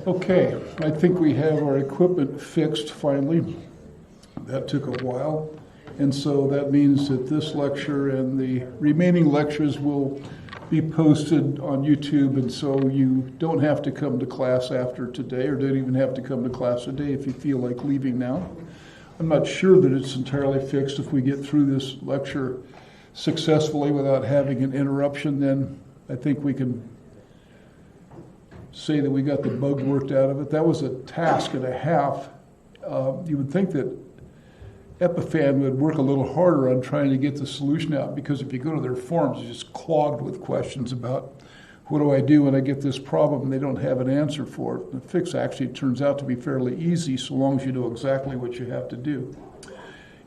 Okay, I think we have our equipment fixed finally. That took a while. And so that means that this lecture and the remaining lectures will be posted on YouTube, and so you don't have to come to class after today, or don't even have to come to class today if you feel like leaving now. I'm not sure that it's entirely fixed. If we get through this lecture successfully without having an interruption, then I think we can say that we got the bug worked out of it. That was a task and a half. You would think that Epiphan would work a little harder on trying to get the solution out, because if you go to their forums, it's just clogged with questions about what do I do when I get this problem and they don't have an answer for it. The fix actually turns out to be fairly easy so long as you know exactly what you have to do.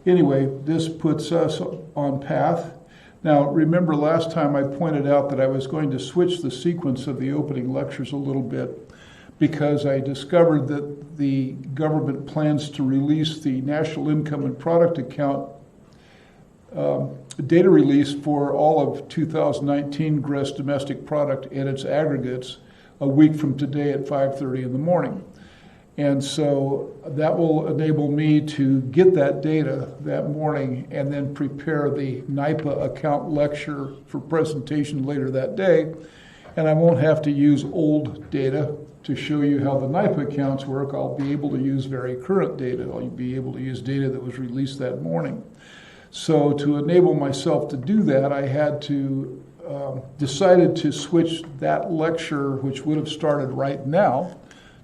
Anyway, this puts us on path. Now, remember last time I pointed out that I was going to switch the sequence of the opening lectures a little bit, because I discovered that the government plans to release the National Income and Product Account data release for all of 2019 gross domestic product and its aggregates a week from today at 5:30 in the morning. And so that will enable me to get that data that morning and then prepare the NIPA account lecture for presentation later that day. And I won't have to use old data to show you how the NIPA accounts work. I'll be able to use very current data. I'll be able to use data that was released that morning. So to enable myself to do that, I had to decided to switch that lecture, which would have started right now,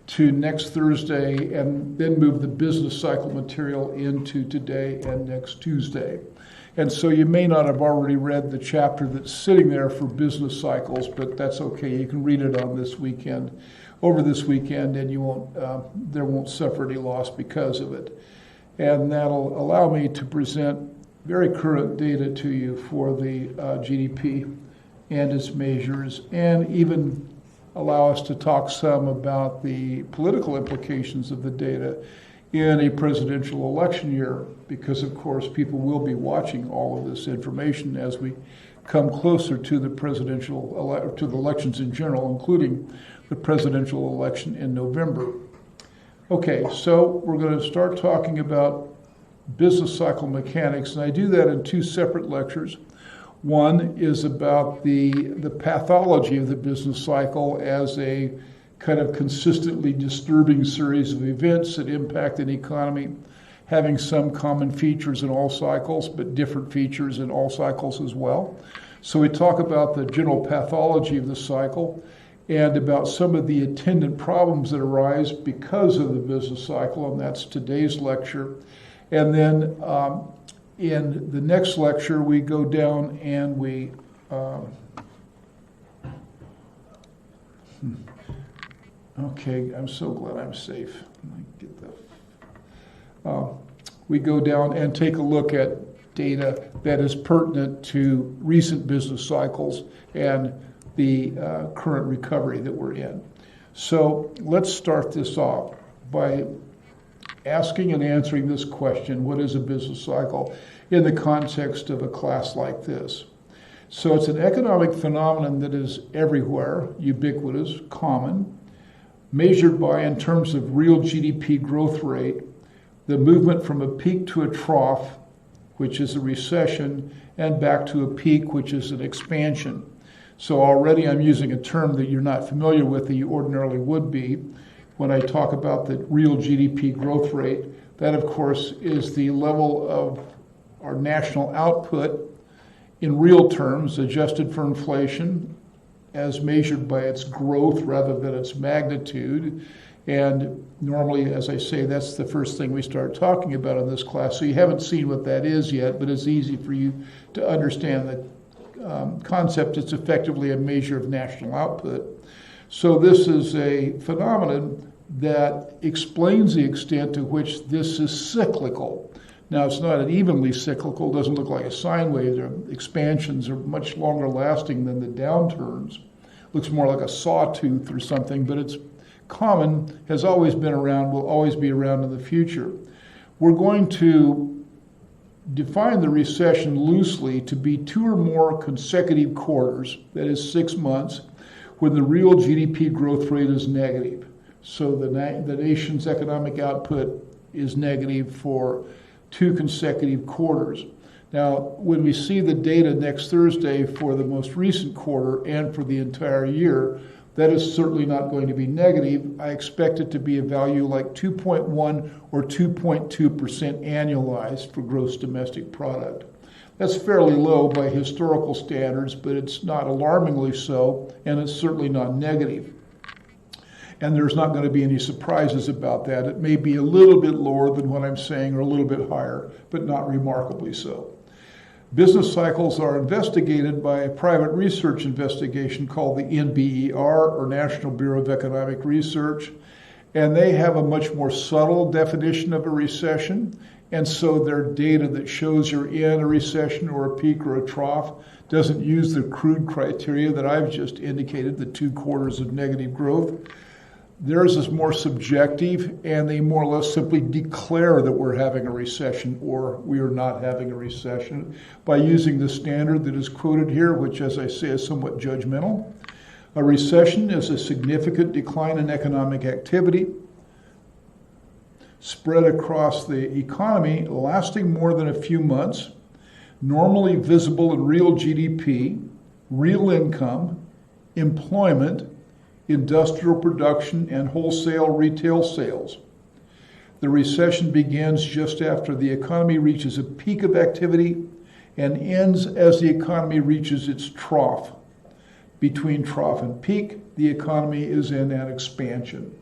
to next Thursday, and then move the business cycle material into today and next Tuesday. And so you may not have already read the chapter that's sitting there for business cycles, but that's okay. You can read it on this weekend, over this weekend, and you won't there won't suffer any loss because of it. And that'll allow me to present very current data to you for the GDP and its measures, and even allow us to talk some about the political implications of the data in a presidential election year, because of course people will be watching all of this information as we come closer to the to the elections in general, including the presidential election in November. Okay, so we're going to start talking about business cycle mechanics, and I do that in two separate lectures. One is about the pathology of the business cycle as a kind of consistently disturbing series of events that impact an economy, having some common features in all cycles, but different features in all cycles as well. So we talk about the general pathology of the cycle and about some of the attendant problems that arise because of the business cycle, and that's today's lecture. And then in the next lecture, we go down and we okay, I'm so glad I'm safe. Let me get that. We go down and take a look at data that is pertinent to recent business cycles and the current recovery that we're in. So let's start this off by asking and answering this question: what is a business cycle in the context of a class like this? So it's an economic phenomenon that is everywhere, ubiquitous, common, measured by, in terms of real GDP growth rate, the movement from a peak to a trough, which is a recession, and back to a peak, which is an expansion. So already I'm using a term that you're not familiar with that you ordinarily would be. When I talk about the real GDP growth rate, that of course is the level of our national output in real terms, adjusted for inflation, as measured by its growth rather than its magnitude. And normally, as I say, that's the first thing we start talking about in this class. So you haven't seen what that is yet, but it's easy for you to understand the concept. It's effectively a measure of national output. So this is a phenomenon that explains the extent to which this is cyclical. Now, it's not an evenly cyclical, doesn't look like a sine wave. The expansions are much longer lasting than the downturns. Looks more like a sawtooth or something, but it's common, has always been around, will always be around in the future. We're going to define the recession loosely to be 2 or more consecutive quarters, that is 6 months, when the real GDP growth rate is negative. So the nation's economic output is negative for 2 consecutive quarters. Now, when we see the data next Thursday for the most recent quarter and for the entire year, that is certainly not going to be negative. I expect it to be a value like 2.1 or 2.2% annualized for gross domestic product. That's fairly low by historical standards, but it's not alarmingly so, and it's certainly not negative. And there's not going to be any surprises about that. It may be a little bit lower than what I'm saying or a little bit higher, but not remarkably so. Business cycles are investigated by a private research investigation called the NBER, or National Bureau of Economic Research, and they have a much more subtle definition of a recession, and so their data that shows you're in a recession or a peak or a trough doesn't use the crude criteria that I've just indicated, the 2 quarters of negative growth. Theirs is more subjective, and they more or less simply declare that we're having a recession or we are not having a recession by using the standard that is quoted here, which, as I say, is somewhat judgmental. A recession is a significant decline in economic activity spread across the economy, lasting more than a few months, normally visible in real GDP, real income, employment, industrial production, and wholesale retail sales. The recession begins just after the economy reaches a peak of activity and ends as the economy reaches its trough. Between trough and peak, the economy is in an expansion.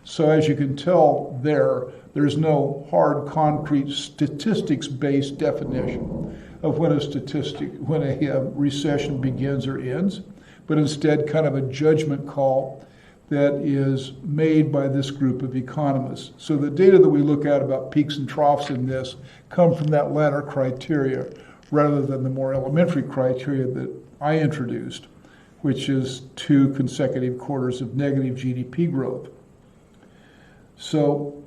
So as you can tell there's no hard, concrete, statistics-based definition of when a recession begins or ends, but instead kind of a judgment call that is made by this group of economists. So the data that we look at about peaks and troughs in this come from that latter criteria rather than the more elementary criteria that I introduced, which is 2 consecutive quarters of negative GDP growth. So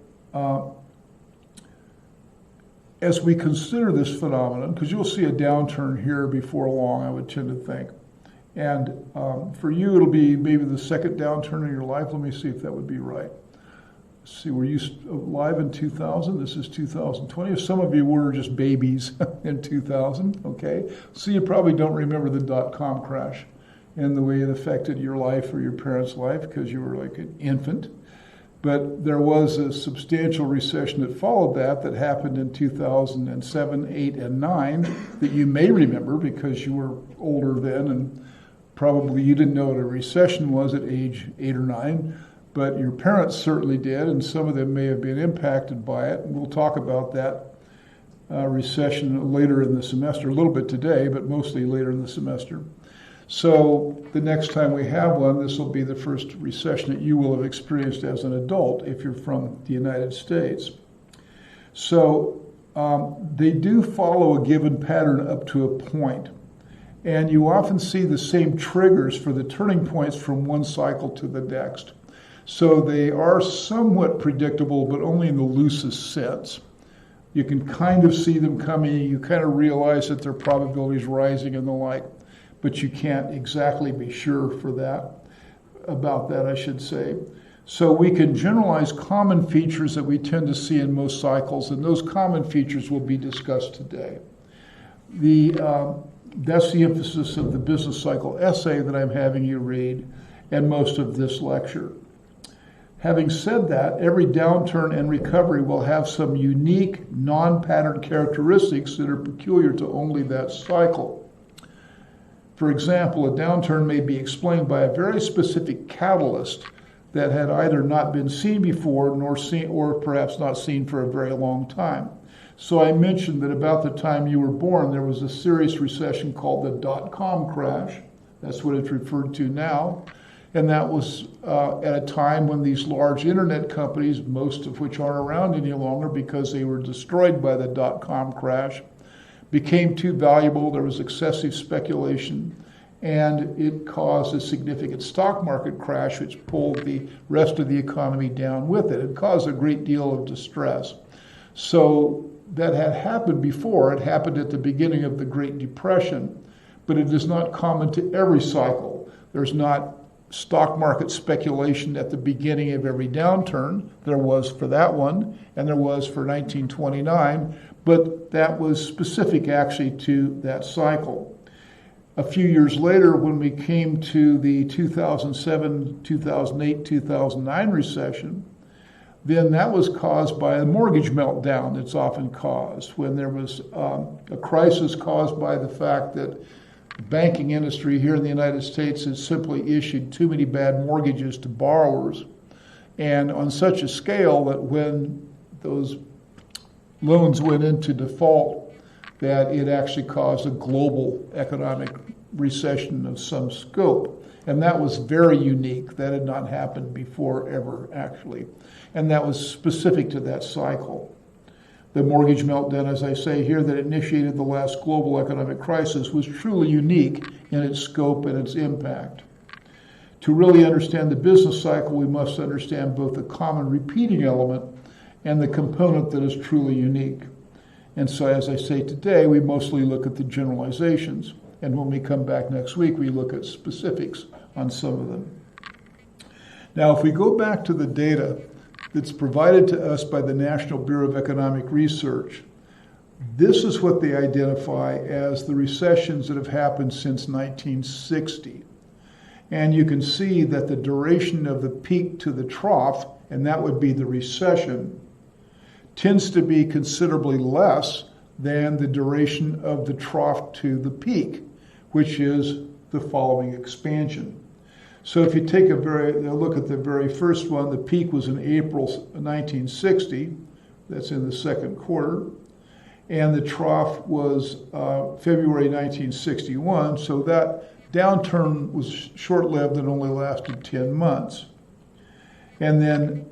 as we consider this phenomenon, because you'll see a downturn here before long, I would tend to think, and for you, it'll be maybe the second downturn in your life. Let me see if that would be right. Let's see, were you alive in 2000? This is 2020. Some of you were just babies in 2000, okay? So you probably don't remember the dot-com crash and the way it affected your life or your parents' life because you were like an infant. But there was a substantial recession that followed that happened in 2007, 8, and 9 that you may remember because you were older then and probably you didn't know what a recession was at age 8 or 9, but your parents certainly did, and some of them may have been impacted by it. And we'll talk about that recession later in the semester, a little bit today, but mostly later in the semester. So the next time we have one, this will be the first recession that you will have experienced as an adult if you're from the United States. So they do follow a given pattern up to a point. And you often see the same triggers for the turning points from one cycle to the next. So they are somewhat predictable, but only in the loosest sense. You can kind of see them coming. You kind of realize that their probability is rising and the like, but you can't exactly be sure about that, I should say. So we can generalize common features that we tend to see in most cycles, and those common features will be discussed today. That's the emphasis of the business cycle essay that I'm having you read and most of this lecture. Having said that, every downturn and recovery will have some unique, non-pattern characteristics that are peculiar to only that cycle. For example, a downturn may be explained by a very specific catalyst that had either not been seen before or perhaps not seen for a very long time. So I mentioned that about the time you were born, there was a serious recession called the dot-com crash. That's what it's referred to now. And that was at a time when these large internet companies, most of which aren't around any longer because they were destroyed by the dot-com crash, became too valuable. There was excessive speculation, and it caused a significant stock market crash, which pulled the rest of the economy down with it. It caused a great deal of distress. So that had happened before. It happened at the beginning of the Great Depression, but it is not common to every cycle. There's not stock market speculation at the beginning of every downturn. There was for that one, and there was for 1929, but that was specific actually to that cycle. A few years later, when we came to the 2007, 2008, 2009 recession, then that was caused by a mortgage meltdown. It's often caused when there was a crisis caused by the fact that the banking industry here in the United States has simply issued too many bad mortgages to borrowers, and on such a scale that when those loans went into default, that it actually caused a global economic recession of some scope. And that was very unique. That had not happened before ever, actually. And that was specific to that cycle. The mortgage meltdown, as I say here, that initiated the last global economic crisis was truly unique in its scope and its impact. To really understand the business cycle, we must understand both the common repeating element and the component that is truly unique. And so, as I say today, we mostly look at the generalizations. And when we come back next week, we look at specifics on some of them. Now, if we go back to the data that's provided to us by the National Bureau of Economic Research, this is what they identify as the recessions that have happened since 1960. And you can see that the duration of the peak to the trough, and that would be the recession, tends to be considerably less than the duration of the trough to the peak, which is the following expansion. So if you take a look at the very first one, the peak was in April 1960, that's in the second quarter, and the trough was February 1961, so that downturn was short-lived and only lasted 10 months. And then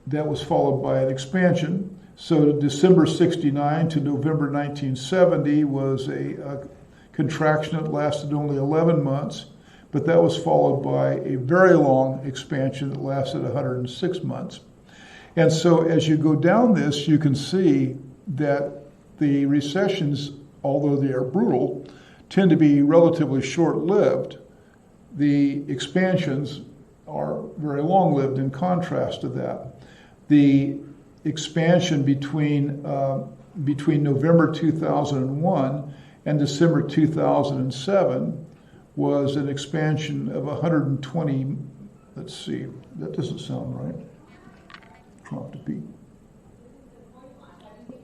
that was followed by an expansion. So December 69 to November 1970 was a contraction that lasted only 11 months, but that was followed by a very long expansion that lasted 106 months. And so as you go down this, you can see that the recessions, although they are brutal, tend to be relatively short-lived. The expansions are very long-lived in contrast to that. The expansion between November 2001 and December 2007 was an expansion of 120, let's see, that doesn't sound right. Trough to peak.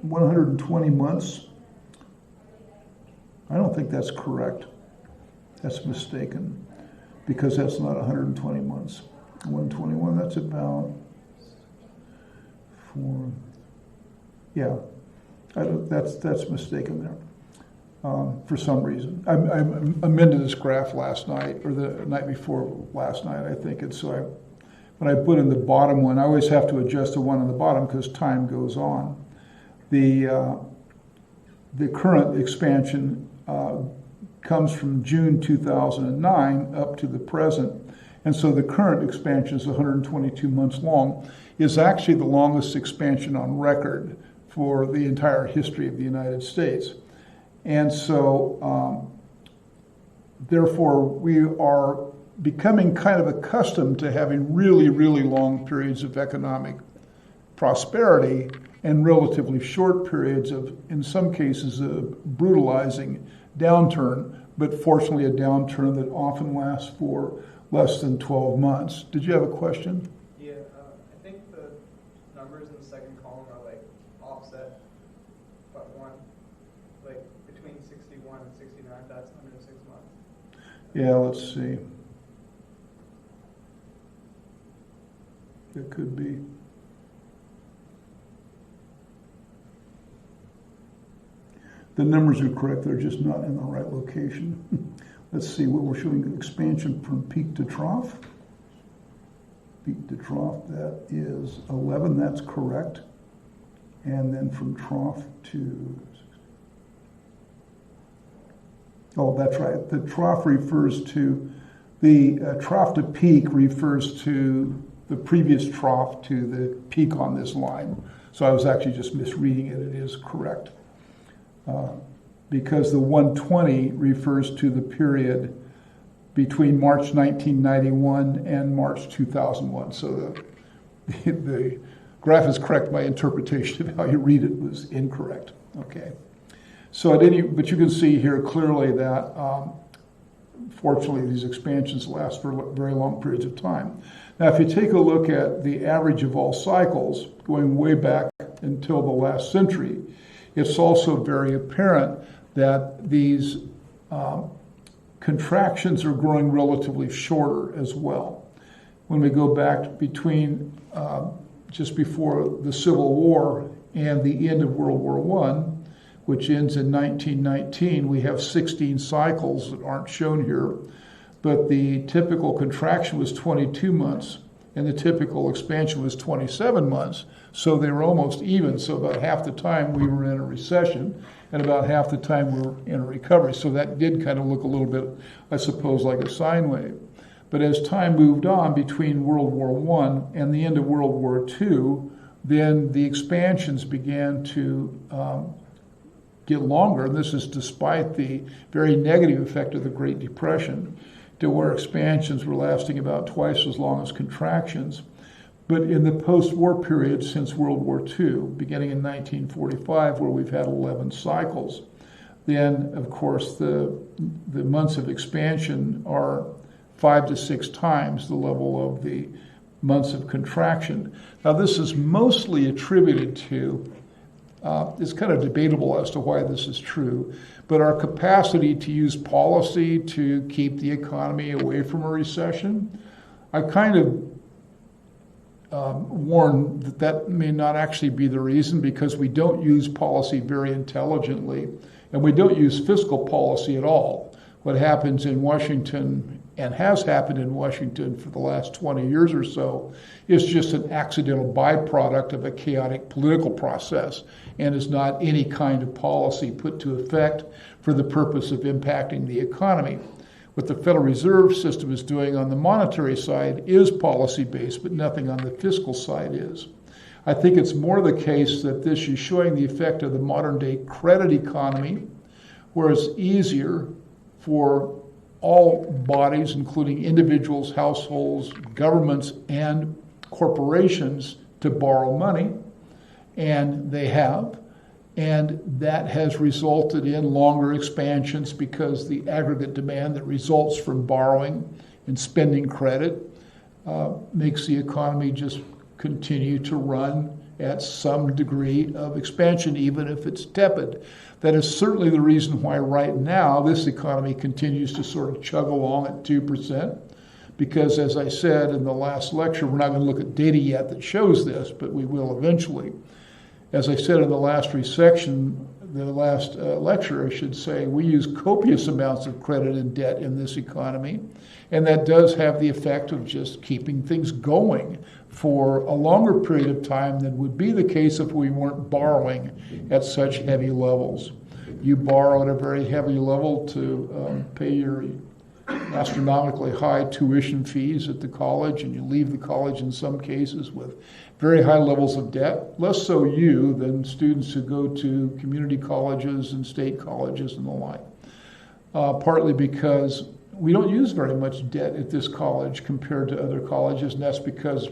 120 months. I don't think that's correct. That's mistaken, because that's not 120 months. 121, that's about 4. Yeah, that's mistaken there. For some reason. I amended this graph last night, or the night before last night, I think. And so when I put in the bottom one, I always have to adjust the one on the bottom because time goes on. The current expansion comes from June 2009 up to the present. And so the current expansion is 122 months long, is actually the longest expansion on record for the entire history of the United States. And so, therefore, we are becoming kind of accustomed to having really, really long periods of economic prosperity and relatively short periods of, in some cases, a brutalizing downturn, but fortunately a downturn that often lasts for less than 12 months. Did you have a question? Yeah, I think the numbers in the second column are like offset but one, like between 60 Yeah, let's see. It could be. The numbers are correct, they're just not in the right location. Let's see what we're showing, expansion from peak to trough. Peak to trough, that is 11, that's correct. And then from trough to, oh, that's right. The trough refers to, the trough to peak refers to the previous trough to the peak on this line. So I was actually just misreading it. It is correct. Because the 120 refers to the period between March 1991 and March 2001. So the graph is correct. My interpretation of how you read it was incorrect. Okay. So but you can see here clearly that fortunately these expansions last for very long periods of time. Now, if you take a look at the average of all cycles going way back until the last century, it's also very apparent that these contractions are growing relatively shorter as well. When we go back between just before the Civil War and the end of World War I, which ends in 1919, we have 16 cycles that aren't shown here, but the typical contraction was 22 months and the typical expansion was 27 months, so they were almost even. So about half the time we were in a recession and about half the time we were in a recovery. So that did kind of look a little bit, I suppose, like a sine wave. But as time moved on between World War I and the end of World War II, then the expansions began to get longer. And this is despite the very negative effect of the Great Depression, to where expansions were lasting about twice as long as contractions. But in the post-war period since World War II, beginning in 1945, where we've had 11 cycles, then, of course, the months of expansion are 5 to 6 times the level of the months of contraction. Now, this is mostly attributed to, it's kind of debatable as to why this is true, but our capacity to use policy to keep the economy away from a recession, I kind of warn that that may not actually be the reason, because we don't use policy very intelligently, and we don't use fiscal policy at all. What happens in Washington, and has happened in Washington for the last 20 years or so, is just an accidental byproduct of a chaotic political process, and is not any kind of policy put to effect for the purpose of impacting the economy. What the Federal Reserve System is doing on the monetary side is policy-based, but nothing on the fiscal side is. I think it's more the case that this is showing the effect of the modern-day credit economy, where it's easier for all bodies, including individuals, households, governments, and corporations, to borrow money, and they have. And that has resulted in longer expansions, because the aggregate demand that results from borrowing and spending credit makes the economy just continue to run at some degree of expansion, even if it's tepid. That is certainly the reason why right now this economy continues to sort of chug along at 2%, because as I said in the last lecture, we're not going to look at data yet that shows this, but we will eventually. As I said in the last lecture, I should say, we use copious amounts of credit and debt in this economy, and that does have the effect of just keeping things going for a longer period of time than would be the case if we weren't borrowing at such heavy levels. You borrow at a very heavy level to pay your astronomically high tuition fees at the college, and you leave the college in some cases with very high levels of debt, less so you than students who go to community colleges and state colleges and the like, partly because we don't use very much debt at this college compared to other colleges, and that's because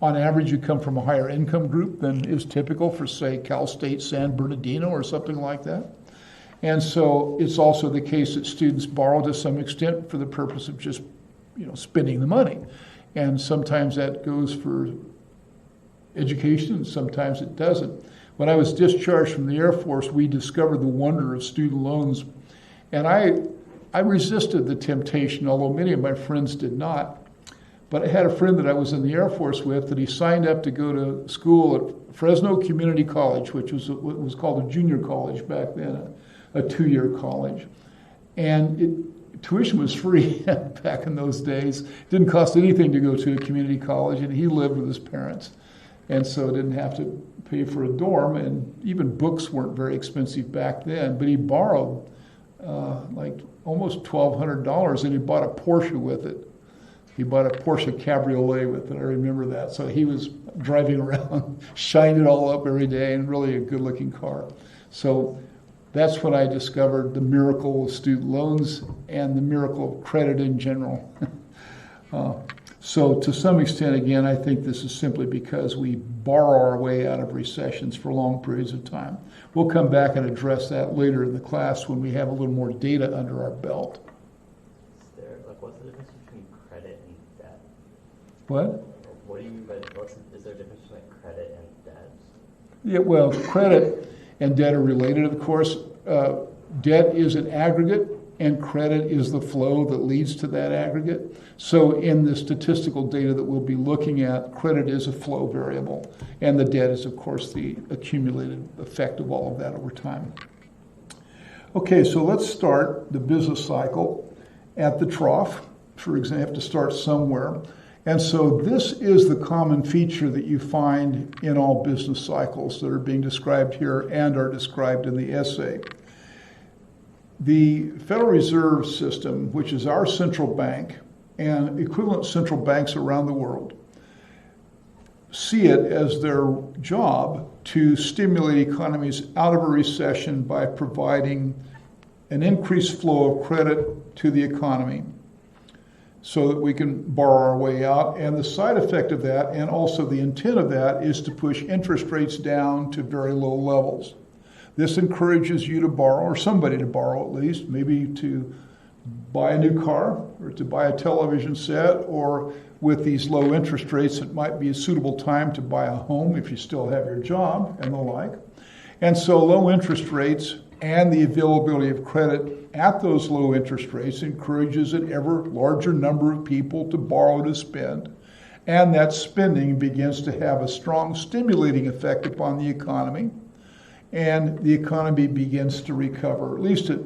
on average you come from a higher income group than is typical for, say, Cal State San Bernardino or something like that. And so it's also the case that students borrow to some extent for the purpose of just, spending the money. And sometimes that goes for education, and sometimes it doesn't. When I was discharged from the Air Force, we discovered the wonder of student loans. And I I resisted the temptation, although many of my friends did not. But I had a friend that I was in the Air Force with that he signed up to go to school at Fresno Community College, which was what was called a junior college back then, a 2-year college. And tuition was free back in those days. It didn't cost anything to go to a community college, and he lived with his parents. And so didn't have to pay for a dorm, and even books weren't very expensive back then. But he borrowed like almost $1,200, and he bought a Porsche with it. He bought a Porsche Cabriolet with it, I remember that. So he was driving around, shining it all up every day, and really a good-looking car. So that's when I discovered the miracle of student loans and the miracle of credit in general. So to some extent, again, I think this is simply because we borrow our way out of recessions for long periods of time. We'll come back and address that later in the class when we have a little more data under our belt. What's the difference between credit and debt? What? What do you mean by, is there a difference between credit and debt? Yeah, well, credit and debt are related, of course. Debt is an aggregate, and credit is the flow that leads to that aggregate. So in the statistical data that we'll be looking at, credit is a flow variable, and the debt is, of course, the accumulated effect of all of that over time. Okay, so let's start the business cycle at the trough. For example, you have to start somewhere. And so this is the common feature that you find in all business cycles that are being described here and are described in the essay. The Federal Reserve System, which is our central bank, and equivalent central banks around the world, see it as their job to stimulate economies out of a recession by providing an increased flow of credit to the economy so that we can borrow our way out. And the side effect of that, and also the intent of that, is to push interest rates down to very low levels. This encourages you to borrow, or somebody to borrow at least, maybe to buy a new car or to buy a television set, or with these low interest rates, it might be a suitable time to buy a home if you still have your job and the like. And so low interest rates and the availability of credit at those low interest rates encourages an ever larger number of people to borrow to spend. And that spending begins to have a strong stimulating effect upon the economy. And the economy begins to recover. At least it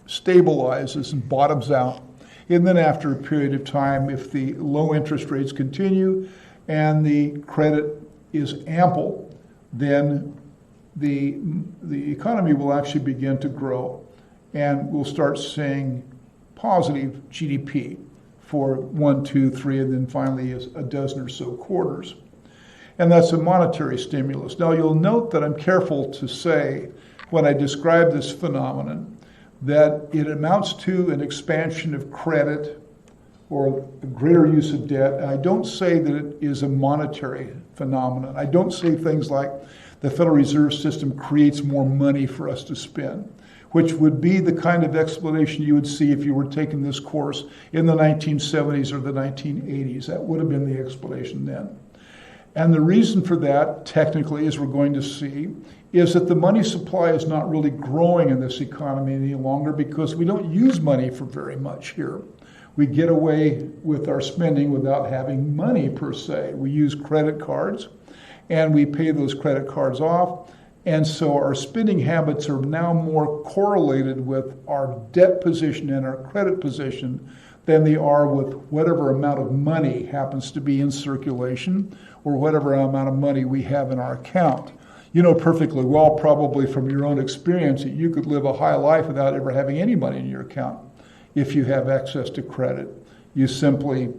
stabilizes and bottoms out. And then after a period of time, if the low interest rates continue and the credit is ample, then the economy will actually begin to grow, and we'll start seeing positive GDP for 1, 2, 3, and then finally a dozen or so quarters. And that's a monetary stimulus. Now you'll note that I'm careful to say, when I describe this phenomenon, that it amounts to an expansion of credit or a greater use of debt. I don't say that it is a monetary phenomenon. I don't say things like the Federal Reserve System creates more money for us to spend, which would be the kind of explanation you would see if you were taking this course in the 1970s or the 1980s. That would have been the explanation then. And the reason for that, technically, as we're going to see, is that the money supply is not really growing in this economy any longer because we don't use money for very much here. We get away with our spending without having money per se. We use credit cards, and we pay those credit cards off. And so our spending habits are now more correlated with our debt position and our credit position than they are with whatever amount of money happens to be in circulation or whatever amount of money we have in our account. You know perfectly well, probably from your own experience, that you could live a high life without ever having any money in your account if you have access to credit. You simply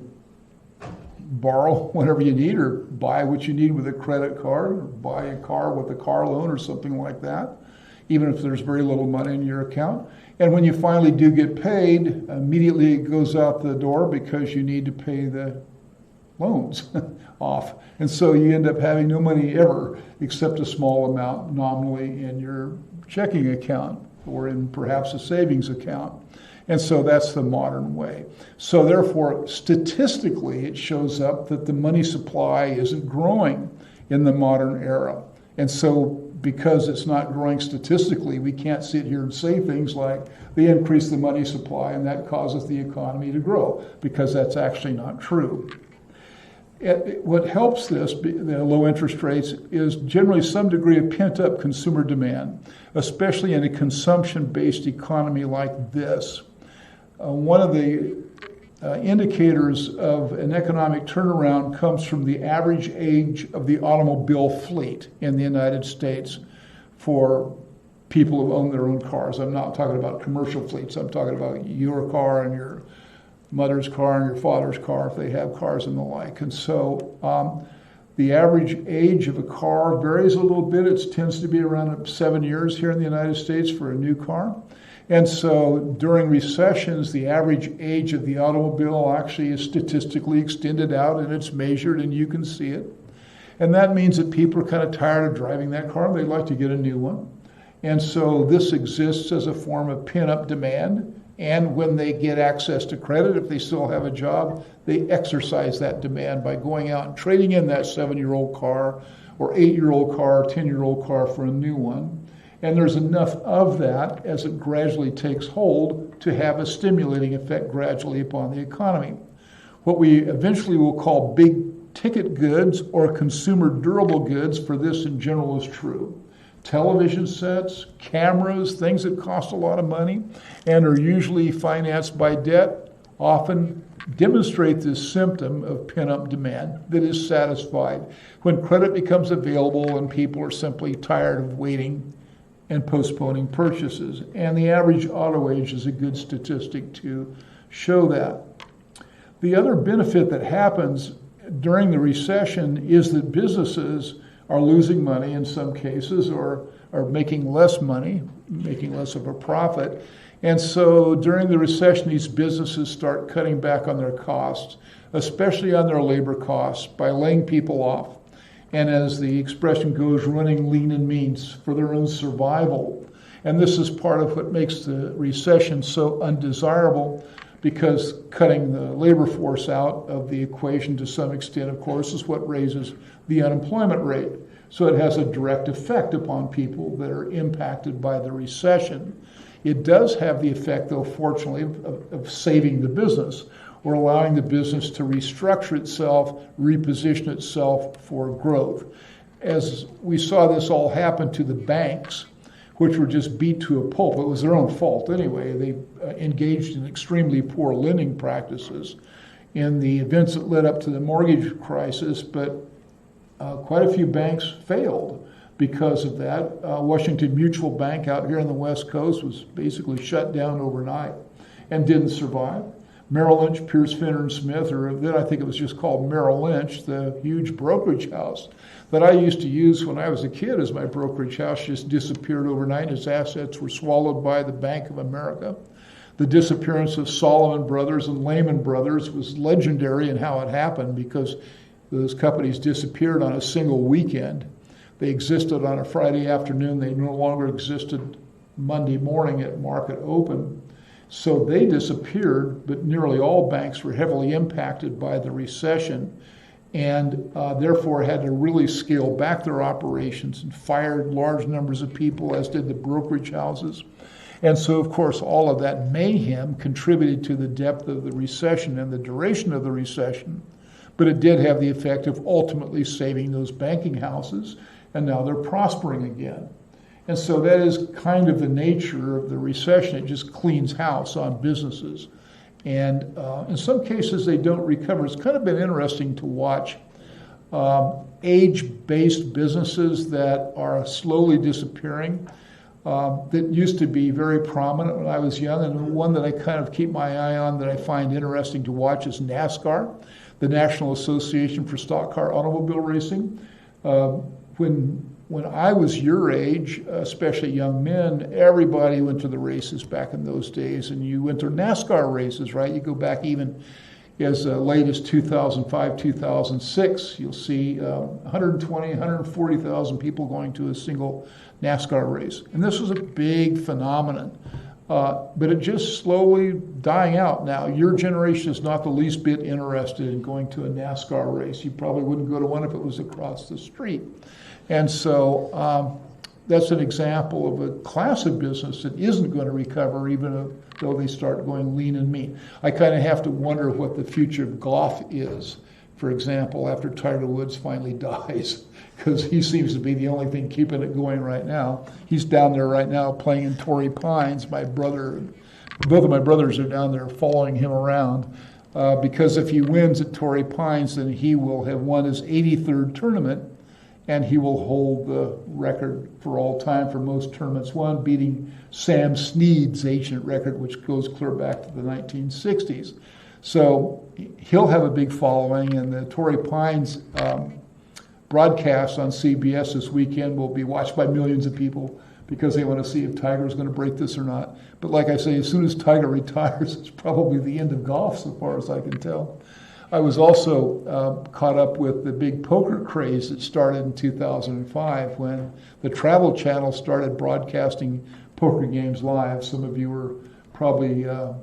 borrow whatever you need or buy what you need with a credit card or buy a car with a car loan or something like that, even if there's very little money in your account. And when you finally do get paid, immediately it goes out the door because you need to pay the loans off. And so you end up having no money ever except a small amount nominally in your checking account or in perhaps a savings account. And so that's the modern way. So therefore, statistically, it shows up that the money supply isn't growing in the modern era. And so because it's not growing statistically, we can't sit here and say things like they increase the money supply and that causes the economy to grow, because that's actually not true. What helps this, the low interest rates, is generally some degree of pent-up consumer demand, especially in a consumption-based economy like this. One of the indicators of an economic turnaround comes from the average age of the automobile fleet in the United States for people who own their own cars. I'm not talking about commercial fleets. I'm talking about your car and your mother's car and your father's car if they have cars and the like. And so the average age of a car varies a little bit. It tends to be around 7 years here in the United States for a new car. And so during recessions, the average age of the automobile actually is statistically extended out, and it's measured and you can see it. And that means that people are kind of tired of driving that car. They'd like to get a new one. And so this exists as a form of pent-up demand. And when they get access to credit, if they still have a job, they exercise that demand by going out and trading in that 7-year-old car or 8-year-old car, 10-year-old car for a new one. And there's enough of that as it gradually takes hold to have a stimulating effect gradually upon the economy. What we eventually will call big ticket goods or consumer durable goods, for this in general is true. Television sets, cameras, things that cost a lot of money and are usually financed by debt, often demonstrate this symptom of pent-up demand that is satisfied when credit becomes available and people are simply tired of waiting and postponing purchases. And the average auto age is a good statistic to show that. The other benefit that happens during the recession is that businesses are losing money in some cases, or are making less money, making less of a profit. And so during the recession, these businesses start cutting back on their costs, especially on their labor costs, by laying people off. And as the expression goes, running lean and mean for their own survival. And this is part of what makes the recession so undesirable, because cutting the labor force out of the equation to some extent, of course, is what raises the unemployment rate. So it has a direct effect upon people that are impacted by the recession. It does have the effect, though, fortunately, of saving the business, or allowing the business to restructure itself, reposition itself for growth. As we saw this all happen to the banks, which were just beat to a pulp. It was their own fault anyway. They engaged in extremely poor lending practices in the events that led up to the mortgage crisis, but quite a few banks failed because of that. Washington Mutual Bank out here on the West Coast was basically shut down overnight and didn't survive. Merrill Lynch, Pierce, Finner, and Smith, or then I think it was just called Merrill Lynch, the huge brokerage house that I used to use when I was a kid as my brokerage house, just disappeared overnight. Its assets were swallowed by the Bank of America. The disappearance of Solomon Brothers and Lehman Brothers was legendary in how it happened, because those companies disappeared on a single weekend. They existed on a Friday afternoon. They no longer existed Monday morning at market open. So they disappeared, but nearly all banks were heavily impacted by the recession, and therefore had to really scale back their operations and fired large numbers of people, as did the brokerage houses. And so, of course, all of that mayhem contributed to the depth of the recession and the duration of the recession. But it did have the effect of ultimately saving those banking houses, and now they're prospering again. And so that is kind of the nature of the recession. It just cleans house on businesses. And in some cases, they don't recover. It's kind of been interesting to watch age-based businesses that are slowly disappearing, that used to be very prominent when I was young. And one that I kind of keep my eye on that I find interesting to watch is NASCAR, the National Association for Stock Car Automobile Racing. When I was your age, especially young men, everybody went to the races back in those days, and you went to NASCAR races, right? You go back even as late as 2005, 2006, you'll see 120, 140,000 people going to a single NASCAR race. And this was a big phenomenon. but it just slowly dying out now. Your generation is not the least bit interested in going to a NASCAR race. You probably wouldn't go to one if it was across the street. And so that's an example of a class of business that isn't going to recover even though they start going lean and mean. I kind of have to wonder what the future of golf is, for example, after Tiger Woods finally dies, because he seems to be the only thing keeping it going right now. He's down there right now playing in Torrey Pines. Both of my brothers are down there following him around, because if he wins at Torrey Pines, then he will have won his 83rd tournament, and he will hold the record for all time for most tournaments won, beating Sam Snead's ancient record, which goes clear back to the 1960s. So he'll have a big following, and the Torrey Pines broadcast on CBS this weekend will be watched by millions of people because they want to see if Tiger's going to break this or not. But like I say, as soon as Tiger retires, it's probably the end of golf so far as I can tell. I was also caught up with the big poker craze that started in 2005 when the Travel Channel started broadcasting poker games live. Some of you were probably a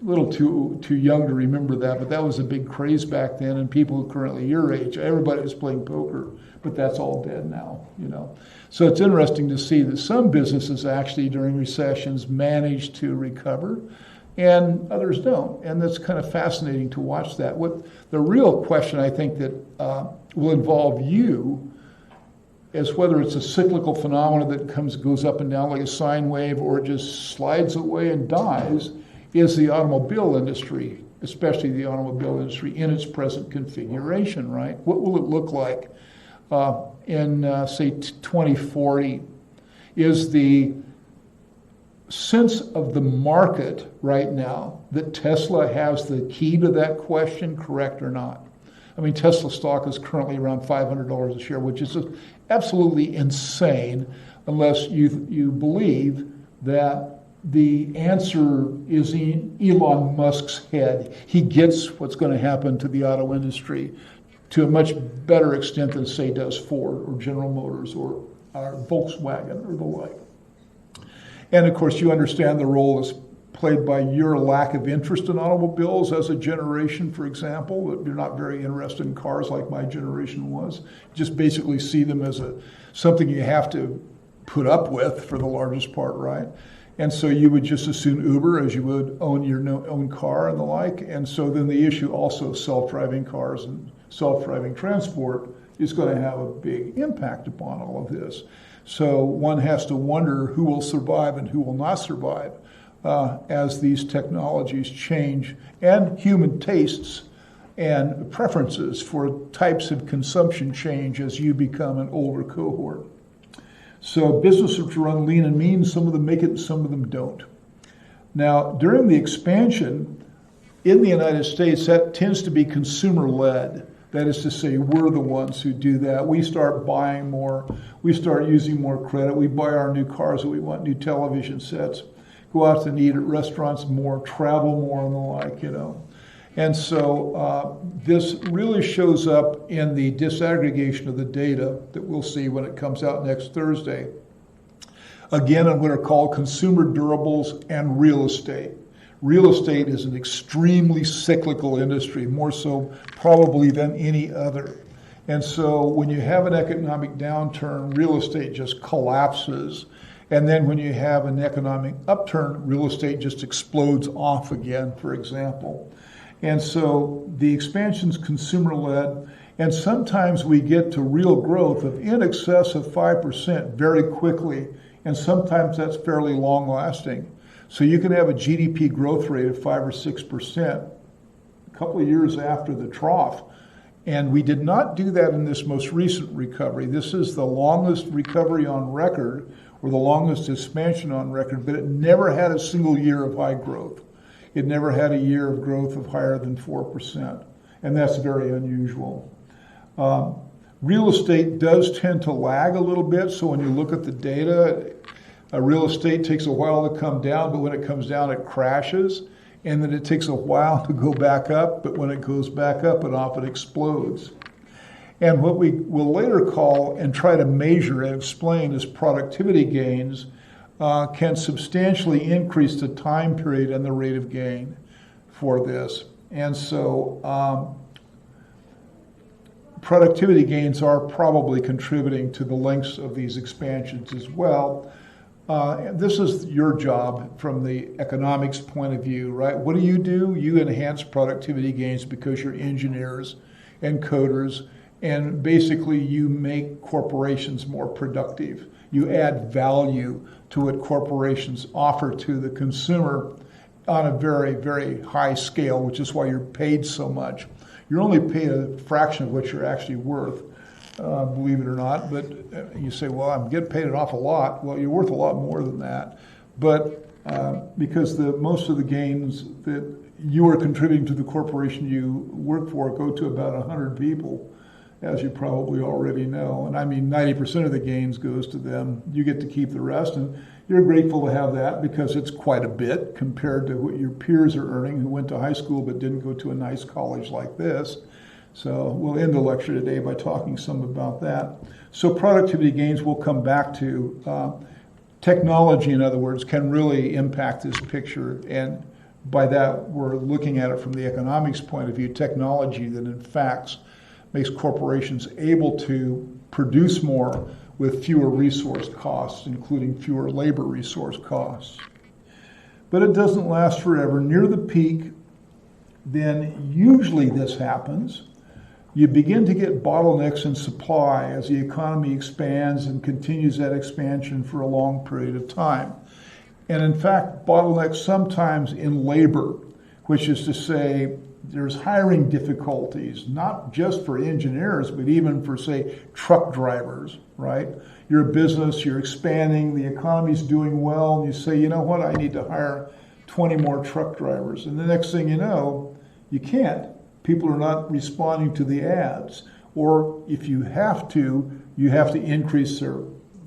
little too young to remember that, but that was a big craze back then, and people currently your age, everybody was playing poker, but that's all dead now, you know. So it's interesting to see that some businesses actually during recessions manage to recover, and others don't. And that's kind of fascinating to watch that. What the real question I think that will involve you is whether it's a cyclical phenomenon that goes up and down like a sine wave, or it just slides away and dies, is the automobile industry, especially the automobile industry in its present configuration, right? What will it look like in, say, 2040? Is the sense of the market right now that Tesla has the key to that question correct or not? I mean, Tesla stock is currently around $500 a share, which is absolutely insane unless you believe that the answer is in Elon Musk's head. He gets what's going to happen to the auto industry to a much better extent than, say, does Ford or General Motors or Volkswagen or the like. And of course, you understand the role that's played by your lack of interest in automobiles as a generation, for example, that you're not very interested in cars like my generation was. You just basically see them as something you have to put up with for the largest part, right? And so you would just as soon Uber as you would own your own car and the like. And so then the issue also of self-driving cars and self-driving transport is going to have a big impact upon all of this. So one has to wonder who will survive and who will not survive as these technologies change, and human tastes and preferences for types of consumption change as you become an older cohort. So businesses run lean and mean. Some of them make it and some of them don't. Now, during the expansion in the United States, that tends to be consumer-led. That is to say, we're the ones who do that. We start buying more. We start using more credit. We buy our new cars that we want, new television sets, go out and eat at restaurants more, travel more, and the like, you know. And so this really shows up in the disaggregation of the data that we'll see when it comes out next Thursday. Again, on what are called consumer durables and real estate. Real estate is an extremely cyclical industry, more so probably than any other. And so when you have an economic downturn, real estate just collapses. And then when you have an economic upturn, real estate just explodes off again, for example. And so the expansion's consumer-led, and sometimes we get to real growth of in excess of 5% very quickly, and sometimes that's fairly long-lasting. So you can have a GDP growth rate of 5 or 6% a couple of years after the trough. And we did not do that in this most recent recovery. This is the longest recovery on record, or the longest expansion on record, but it never had a single year of high growth. It never had a year of growth of higher than 4%, and that's very unusual. Real estate does tend to lag a little bit, so when you look at the data, real estate takes a while to come down, but when it comes down, it crashes, and then it takes a while to go back up, but when it goes back up, it often explodes. And what we will later call and try to measure and explain as productivity gains can substantially increase the time period and the rate of gain for this. And so productivity gains are probably contributing to the lengths of these expansions as well. This is your job from the economics point of view, right? What do? You enhance productivity gains because you're engineers and coders, and basically you make corporations more productive. You add value to what corporations offer to the consumer on a very, very high scale, which is why you're paid so much. You're only paid a fraction of what you're actually worth, believe it or not. But you say, well, I'm getting paid an awful lot. Well, you're worth a lot more than that. But because most of the gains that you are contributing to the corporation you work for go to about 100 people, as you probably already know. And I mean, 90% of the gains goes to them. You get to keep the rest, and you're grateful to have that because it's quite a bit compared to what your peers are earning who went to high school but didn't go to a nice college like this. So we'll end the lecture today by talking some about that. So productivity gains we'll come back to. Technology, in other words, can really impact this picture, and by that we're looking at it from the economics point of view, technology that in fact makes corporations able to produce more with fewer resource costs, including fewer labor resource costs. But it doesn't last forever. Near the peak, then usually this happens. You begin to get bottlenecks in supply as the economy expands and continues that expansion for a long period of time. And in fact, bottlenecks sometimes in labor, which is to say, there's hiring difficulties, not just for engineers, but even for, say, truck drivers, right? You're a business, you're expanding, the economy's doing well, and you say, you know what, I need to hire 20 more truck drivers. And the next thing you know, you can't. People are not responding to the ads. Or if you have to increase their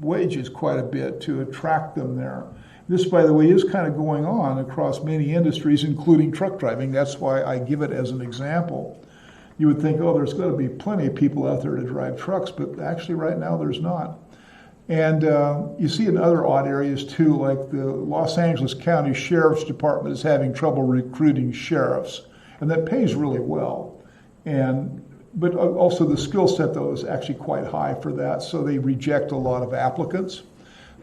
wages quite a bit to attract them there. This, by the way, is kind of going on across many industries, including truck driving. That's why I give it as an example. You would think, oh, there's got to be plenty of people out there to drive trucks, but actually right now there's not. And you see in other odd areas too, like the Los Angeles County Sheriff's Department is having trouble recruiting sheriffs, and that pays really well. But also the skill set, though, is actually quite high for that, so they reject a lot of applicants.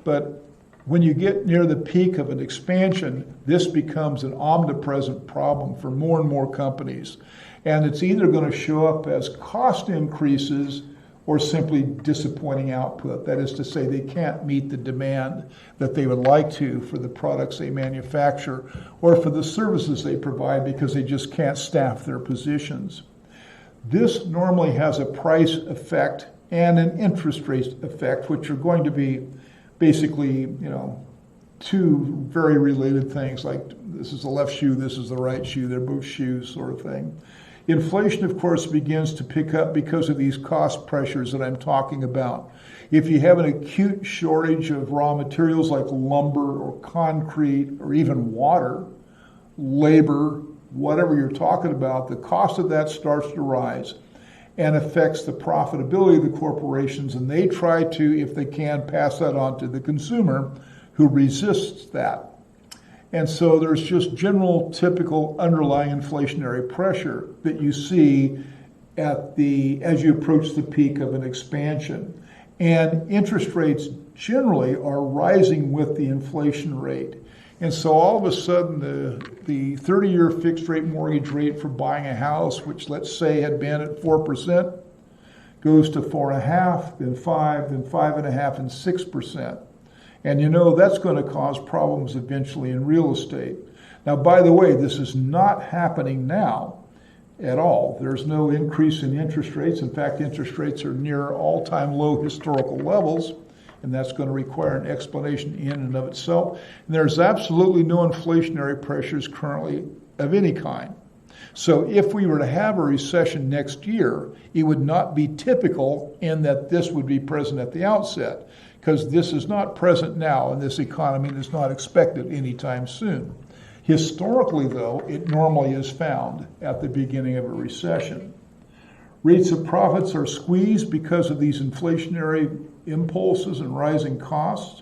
But when you get near the peak of an expansion, this becomes an omnipresent problem for more and more companies. And it's either going to show up as cost increases or simply disappointing output. That is to say, they can't meet the demand that they would like to for the products they manufacture or for the services they provide because they just can't staff their positions. This normally has a price effect and an interest rate effect, which are going to be basically, two very related things, like this is the left shoe, this is the right shoe, they're both shoes sort of thing. Inflation, of course, begins to pick up because of these cost pressures that I'm talking about. If you have an acute shortage of raw materials like lumber or concrete or even water, labor, whatever you're talking about, the cost of that starts to rise and affects the profitability of the corporations, and they try to, if they can, pass that on to the consumer who resists that. And so there's just general, typical underlying inflationary pressure that you see as you approach the peak of an expansion. And interest rates generally are rising with the inflation rate. And so all of a sudden, the 30-year fixed rate mortgage rate for buying a house, which let's say had been at 4%, goes to 4.5%, then 5%, then 5.5%, and 6%. And that's going to cause problems eventually in real estate. Now, by the way, this is not happening now at all. There's no increase in interest rates. In fact, interest rates are near all-time low historical levels, and that's going to require an explanation in and of itself. And there's absolutely no inflationary pressures currently of any kind. So if we were to have a recession next year, it would not be typical in that this would be present at the outset, because this is not present now in this economy and is not expected anytime soon. Historically, though, it normally is found at the beginning of a recession. Rates of profits are squeezed because of these inflationary impulses and rising costs.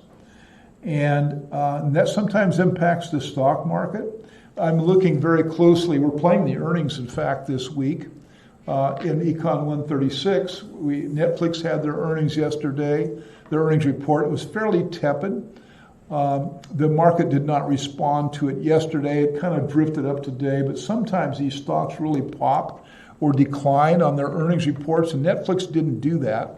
And that sometimes impacts the stock market. I'm looking very closely. We're playing the earnings, in fact, this week. In Econ 136, Netflix had their earnings yesterday. Their earnings report was fairly tepid. The market did not respond to it yesterday. It kind of drifted up today, but sometimes these stocks really pop or decline on their earnings reports, and Netflix didn't do that.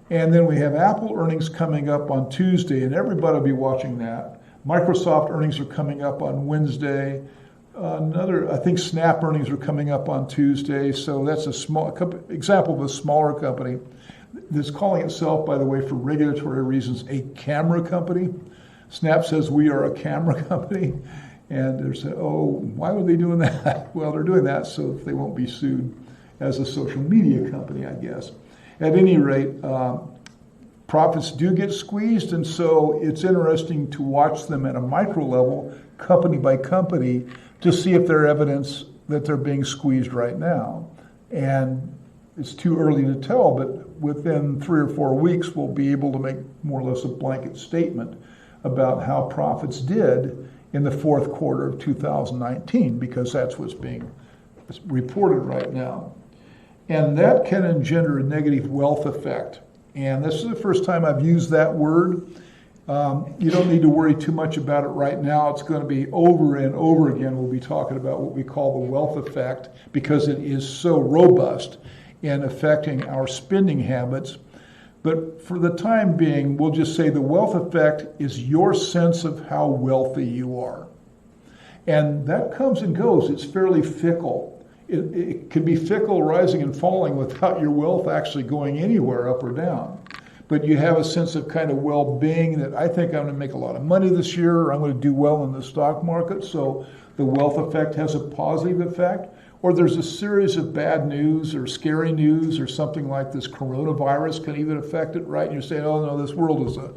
And then we have Apple earnings coming up on Tuesday, and everybody will be watching that. Microsoft earnings are coming up on Wednesday. I think Snap earnings are coming up on Tuesday. So that's a small example of a smaller company that's calling itself, by the way, for regulatory reasons, a camera company. Snap says we are a camera company. And they're saying, oh, why were they doing that? Well, they're doing that so they won't be sued as a social media company, I guess. At any rate, profits do get squeezed, and so it's interesting to watch them at a micro level, company by company, to see if there's evidence that they're being squeezed right now. And it's too early to tell, but within 3 or 4 weeks, we'll be able to make more or less a blanket statement about how profits did in the fourth quarter of 2019, because that's what's being reported right now. And that can engender a negative wealth effect. And this is the first time I've used that word. You don't need to worry too much about it right now. It's going to be over and over again. We'll be talking about what we call the wealth effect, because it is so robust in affecting our spending habits. But for the time being, we'll just say the wealth effect is your sense of how wealthy you are. And that comes and goes. It's fairly fickle. It can be fickle, rising and falling, without your wealth actually going anywhere up or down. But you have a sense of kind of well-being that I think I'm going to make a lot of money this year, or I'm going to do well in the stock market. So the wealth effect has a positive effect. Or there's a series of bad news or scary news or something like this coronavirus can even affect it, right? And you're saying, oh no, this world is a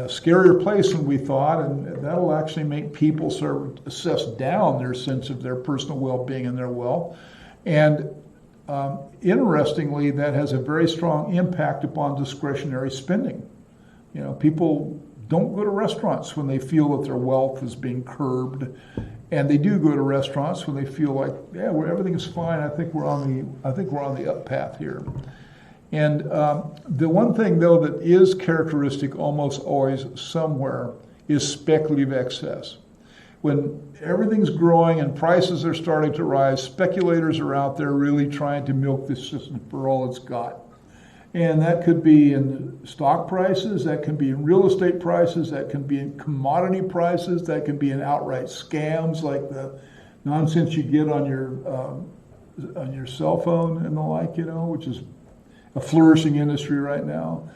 scarier place than we thought, and that'll actually make people sort of assess down their sense of their personal well-being and their wealth. And interestingly, that has a very strong impact upon discretionary spending. You know, people don't go to restaurants when they feel that their wealth is being curbed, and they do go to restaurants when they feel like, yeah, everything's fine. I think we're on the up path here. And the one thing, though, that is characteristic almost always somewhere is speculative excess. When everything's growing and prices are starting to rise, speculators are out there really trying to milk this system for all it's got. And that could be in stock prices, that can be in real estate prices, that can be in commodity prices, that can be in outright scams like the nonsense you get on your cell phone and the like, you know, which is a flourishing industry right now.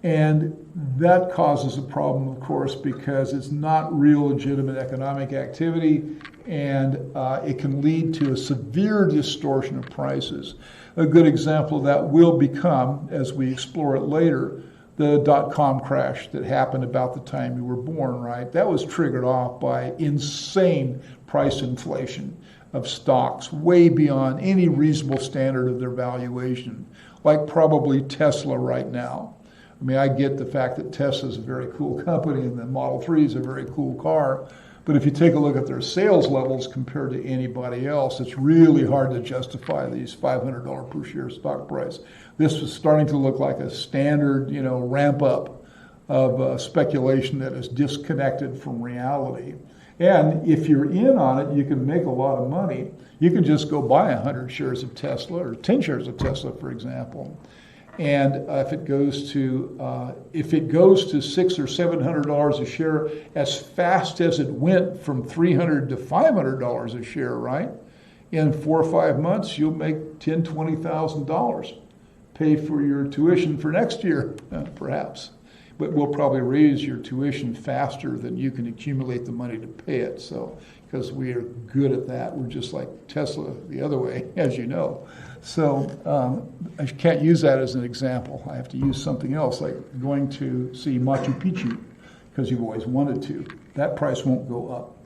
And that causes a problem, of course, because it's not real legitimate economic activity, and it can lead to a severe distortion of prices. A good example of that will become, as we explore it later, the dot-com crash that happened about the time you were born, right? That was triggered off by insane price inflation of stocks, way beyond any reasonable standard of their valuation, like probably Tesla right now. I mean, I get the fact that Tesla is a very cool company and the Model 3 is a very cool car, but if you take a look at their sales levels compared to anybody else, it's really hard to justify these $500 per share stock price. This was starting to look like a standard, you know, ramp up of speculation that is disconnected from reality. And if you're in on it, you can make a lot of money. You can just go buy 100 shares of Tesla or 10 shares of Tesla, for example. And if it goes to $600 or $700 a share, as fast as it went from $300 to $500 a share, right? In 4 or 5 months, you'll make $10,000, $20,000. Pay for your tuition for next year, perhaps. But we'll probably raise your tuition faster than you can accumulate the money to pay it. So, because we are good at that, we're just like Tesla the other way, as you know. So I can't use that as an example. I have to use something else, like going to see Machu Picchu, because you've always wanted to. That price won't go up.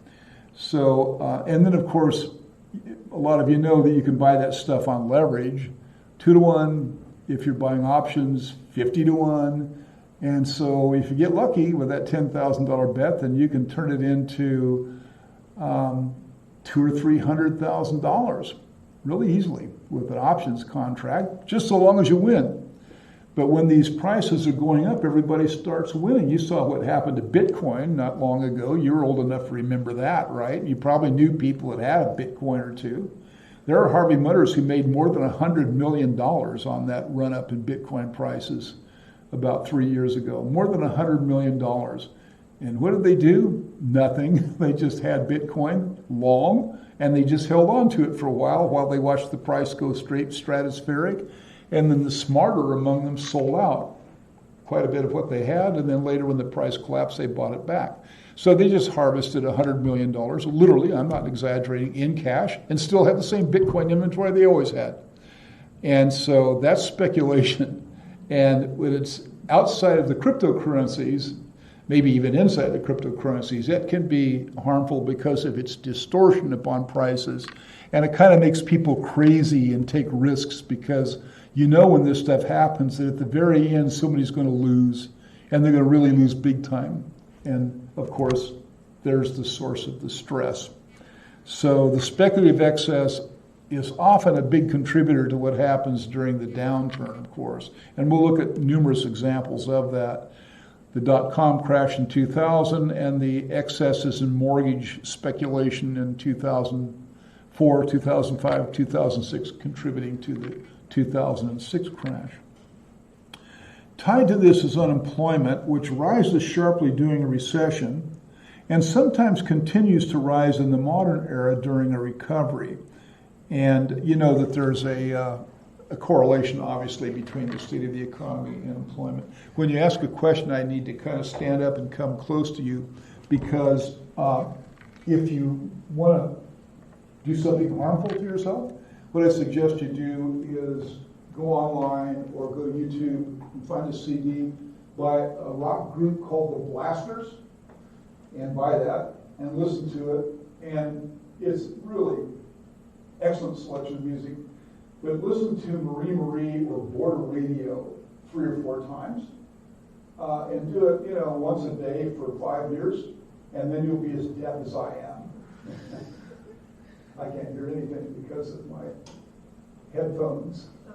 So, and then of course, a lot of you know that you can buy that stuff on leverage, 2 to 1. If you're buying options, 50 to 1. And so if you get lucky with that $10,000 bet, then you can turn it into $200,000 or $300,000 really easily with an options contract, just so long as you win. But when these prices are going up, everybody starts winning. You saw what happened to Bitcoin not long ago. You were old enough to remember that, right? You probably knew people that had a Bitcoin or two. There are Harvey Mudders who made more than $100 million on that run-up in Bitcoin prices about 3 years ago. More than $100 million. And what did they do? Nothing. They just had Bitcoin long, and they just held on to it for a while they watched the price go straight stratospheric. And then the smarter among them sold out quite a bit of what they had, and then later when the price collapsed, they bought it back. So they just harvested $100 million, literally, I'm not exaggerating, in cash, and still have the same Bitcoin inventory they always had. And so that's speculation. And when it's outside of the cryptocurrencies, maybe even inside the cryptocurrencies, it can be harmful because of its distortion upon prices. And it kind of makes people crazy and take risks because you know when this stuff happens that at the very end somebody's going to lose, and they're going to really lose big time. And of course, there's the source of the stress. So the speculative excess is often a big contributor to what happens during the downturn, of course. And we'll look at numerous examples of that. The dot-com crash in 2000 and the excesses in mortgage speculation in 2004, 2005, 2006 contributing to the 2006 crash. Tied to this is unemployment, which rises sharply during a recession and sometimes continues to rise in the modern era during a recovery. And you know that there's a correlation, obviously, between the state of the economy and employment. When you ask a question, I need to kind of stand up and come close to you because if you want to do something harmful to yourself, what I suggest you do is go online or go to YouTube and find a CD by a rock group called the Blasters and buy that and listen to it. And it's really excellent selection of music. But listen to Marie Marie or Border Radio 3 or 4 times and do it, once a day for 5 years, and then you'll be as deaf as I am. I can't hear anything because of my headphones. So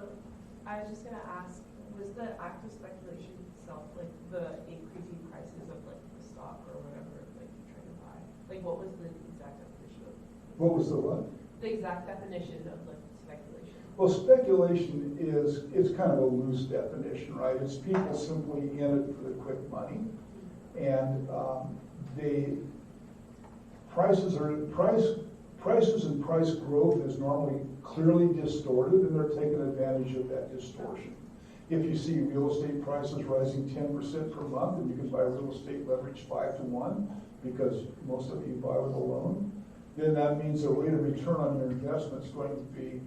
I was just going to ask, was the act of speculation itself like the increasing prices of like the stock or whatever like you're trying to buy? Like what was the exact definition of? What was the what? The exact definition of like speculation. Well, speculation is kind of a loose definition, right? It's people simply in it for the quick money, and prices and price growth is normally clearly distorted, and they're taking advantage of that distortion. If you see real estate prices rising 10% per month, and you can buy real estate leverage 5 to 1 because most of you buy with a loan, then that means the rate of return on your investment is going to be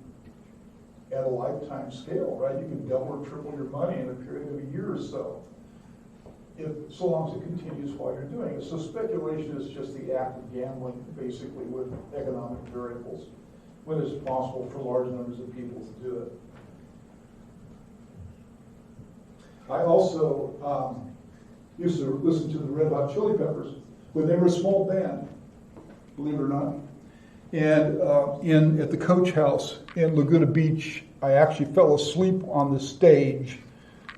at a lifetime scale, right? You can double or triple your money in a period of a year or so, so long as it continues while you're doing it. So speculation is just the act of gambling, basically, with economic variables when it's possible for large numbers of people to do it. I also used to listen to the Red Hot Chili Peppers when they were a small band, believe it or not. And at the Coach House in Laguna Beach, I actually fell asleep on the stage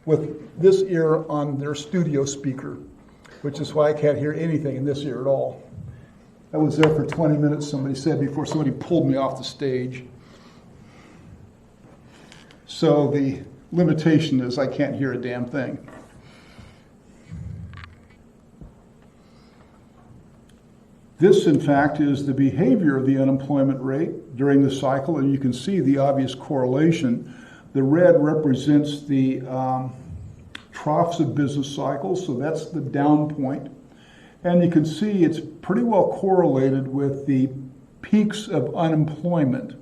with this ear on their studio speaker, which is why I can't hear anything in this ear at all. I was there for 20 minutes, somebody said, before somebody pulled me off the stage. So the limitation is I can't hear a damn thing. This, in fact, is the behavior of the unemployment rate during the cycle, and you can see the obvious correlation. The red represents the troughs of business cycles, so that's the down point. And you can see it's pretty well correlated with the peaks of unemployment,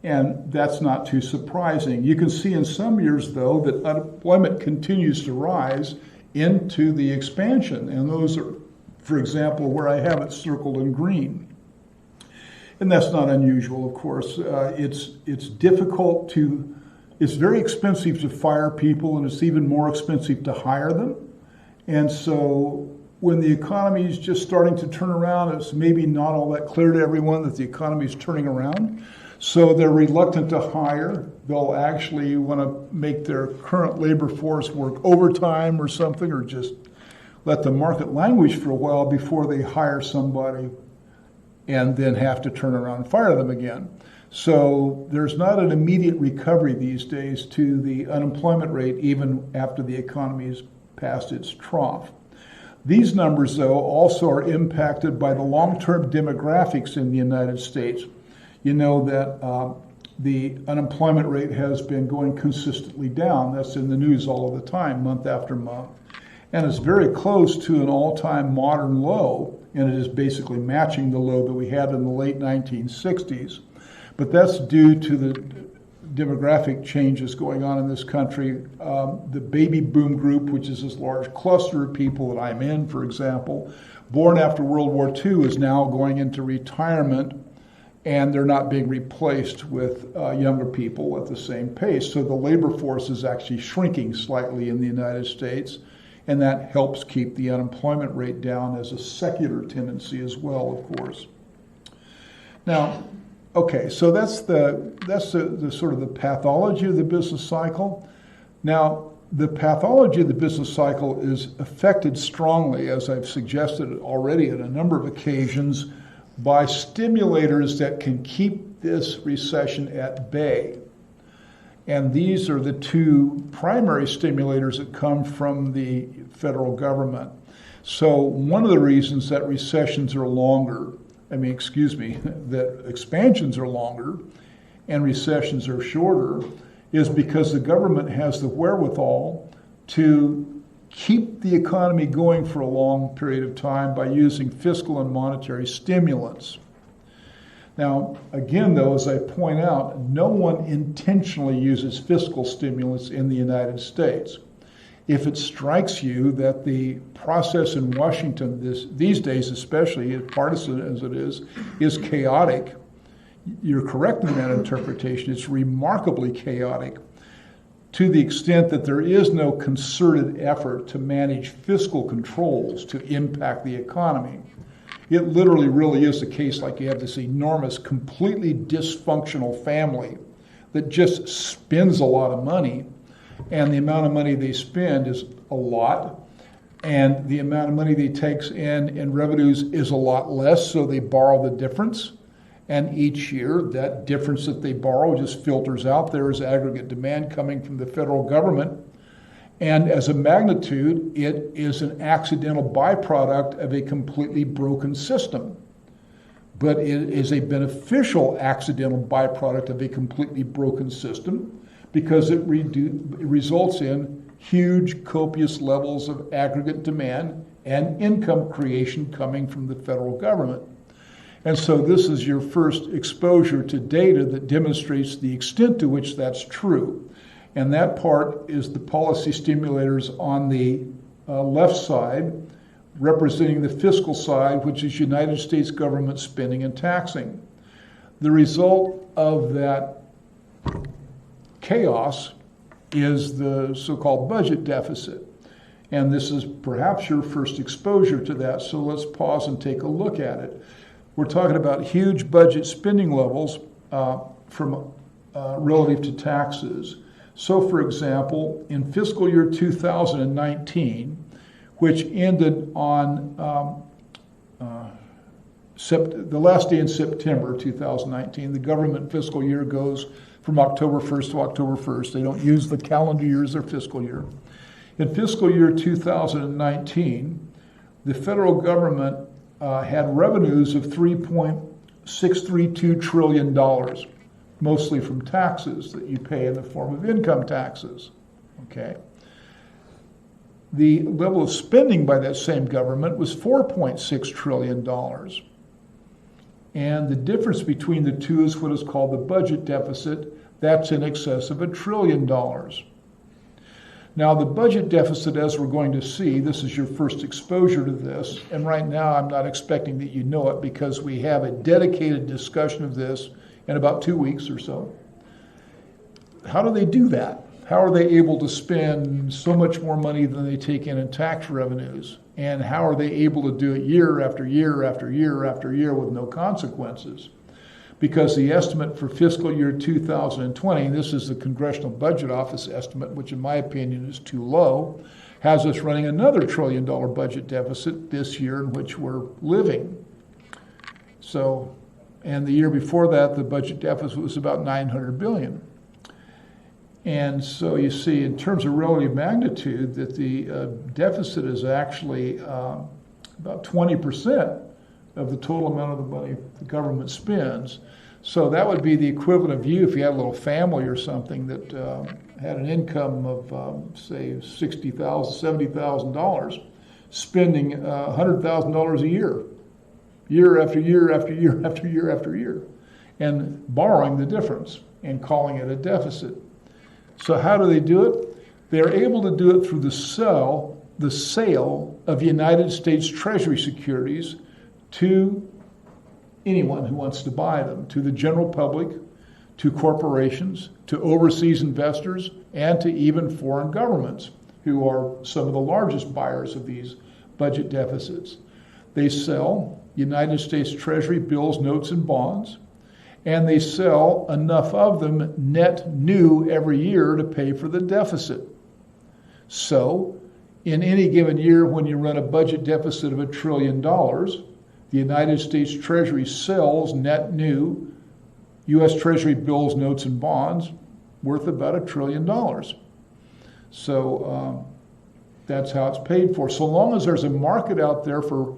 and that's not too surprising. You can see in some years, though, that unemployment continues to rise into the expansion, and those are, for example, where I have it circled in green. And that's not unusual, of course. It's difficult it's very expensive to fire people, and it's even more expensive to hire them. And so when the economy is just starting to turn around, it's maybe not all that clear to everyone that the economy is turning around. So they're reluctant to hire. They'll actually want to make their current labor force work overtime or something, or just let the market languish for a while before they hire somebody and then have to turn around and fire them again. So there's not an immediate recovery these days to the unemployment rate, even after the economy's past its trough. These numbers, though, also are impacted by the long-term demographics in the United States. You know that the unemployment rate has been going consistently down. That's in the news all of the time, month after month. And it's very close to an all-time modern low, and it is basically matching the low that we had in the late 1960s. But that's due to the demographic changes going on in this country. The baby boom group, which is this large cluster of people that I'm in, for example, born after World War II, is now going into retirement, and they're not being replaced with younger people at the same pace. So the labor force is actually shrinking slightly in the United States, and that helps keep the unemployment rate down as a secular tendency as well, of course. Now, okay, so that's the sort of the pathology of the business cycle. Now, the pathology of the business cycle is affected strongly, as I've suggested already on a number of occasions, by stimulators that can keep this recession at bay. And these are the two primary stimulators that come from the federal government. So one of the reasons that recessions are longer, that expansions are longer and recessions are shorter, is because the government has the wherewithal to keep the economy going for a long period of time by using fiscal and monetary stimulants. Now, again, though, as I point out, no one intentionally uses fiscal stimulants in the United States. If it strikes you that the process in Washington these days, especially as partisan as it is chaotic, you're correct in that interpretation. It's remarkably chaotic to the extent that there is no concerted effort to manage fiscal controls to impact the economy. It literally really is the case like you have this enormous, completely dysfunctional family that just spends a lot of money, and the amount of money they spend is a lot, and the amount of money they take in revenues is a lot less, so they borrow the difference. And each year, that difference that they borrow just filters out there as aggregate demand coming from the federal government. And as a magnitude, it is an accidental byproduct of a completely broken system. But it is a beneficial accidental byproduct of a completely broken system because it results in huge, copious levels of aggregate demand and income creation coming from the federal government. And so this is your first exposure to data that demonstrates the extent to which that's true. And that part is the policy stimulators on the left side, representing the fiscal side, which is United States government spending and taxing. The result of that chaos is the so-called budget deficit. And this is perhaps your first exposure to that, so let's pause and take a look at it. We're talking about huge budget spending levels relative to taxes. So, for example, in fiscal year 2019, which ended on the last day in September 2019, the government fiscal year goes from October 1st to October 1st. They don't use the calendar year as their fiscal year. In fiscal year 2019, the federal government had revenues of $3.632 trillion, mostly from taxes that you pay in the form of income taxes. Okay. The level of spending by that same government was $4.6 trillion. And the difference between the two is what is called the budget deficit. That's in excess of $1 trillion. Now, the budget deficit, as we're going to see, this is your first exposure to this, and right now I'm not expecting that you know it because we have a dedicated discussion of this in about 2 weeks or so. How do they do that? how are they able to spend so much more money than they take in tax revenues? And how are they able to do it year after year after year after year with no consequences? Because the estimate for fiscal year 2020, this is the Congressional Budget Office estimate, which in my opinion is too low, has us running another $1 trillion budget deficit this year in which we're living. So, and the year before that, the budget deficit was about $900 billion. And so you see, in terms of relative magnitude, that the deficit is actually about 20% of the total amount of the money the government spends. So that would be the equivalent of you if you had a little family or something that had an income of, say, $60,000, $70,000, spending $100,000 a year after year after year after year after year, and borrowing the difference and calling it a deficit. So how do they do it? They're able to do it through the sale of United States Treasury securities to anyone who wants to buy them, to the general public, to corporations, to overseas investors, and to even foreign governments, who are some of the largest buyers of these budget deficits. They sell United States Treasury bills, notes, and bonds, and they sell enough of them net new every year to pay for the deficit. So, in any given year when you run a budget deficit of $1 trillion, the United States Treasury sells net new U.S. Treasury bills, notes, and bonds worth about $1 trillion. So that's how it's paid for. So long as there's a market out there for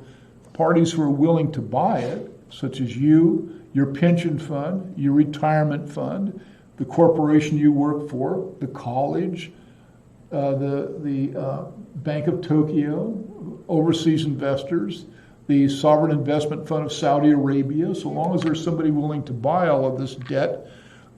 parties who are willing to buy it, such as you, your pension fund, your retirement fund, the corporation you work for, the college, the Bank of Tokyo, overseas investors, the Sovereign Investment Fund of Saudi Arabia. So long as there's somebody willing to buy all of this debt,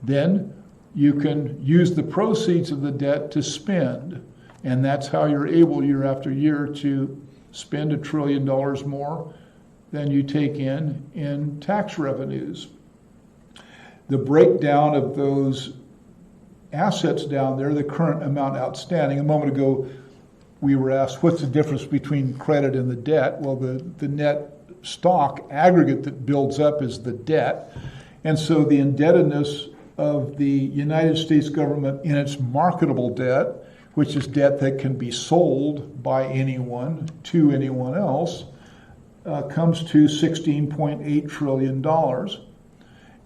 then you can use the proceeds of the debt to spend. And that's how you're able year after year to spend $1 trillion more than you take in tax revenues. The breakdown of those assets down there, the current amount outstanding. A moment ago, we were asked, what's the difference between credit and the debt? Well, the net stock aggregate that builds up is the debt. And so the indebtedness of the United States government in its marketable debt, which is debt that can be sold by anyone to anyone else, comes to $16.8 trillion.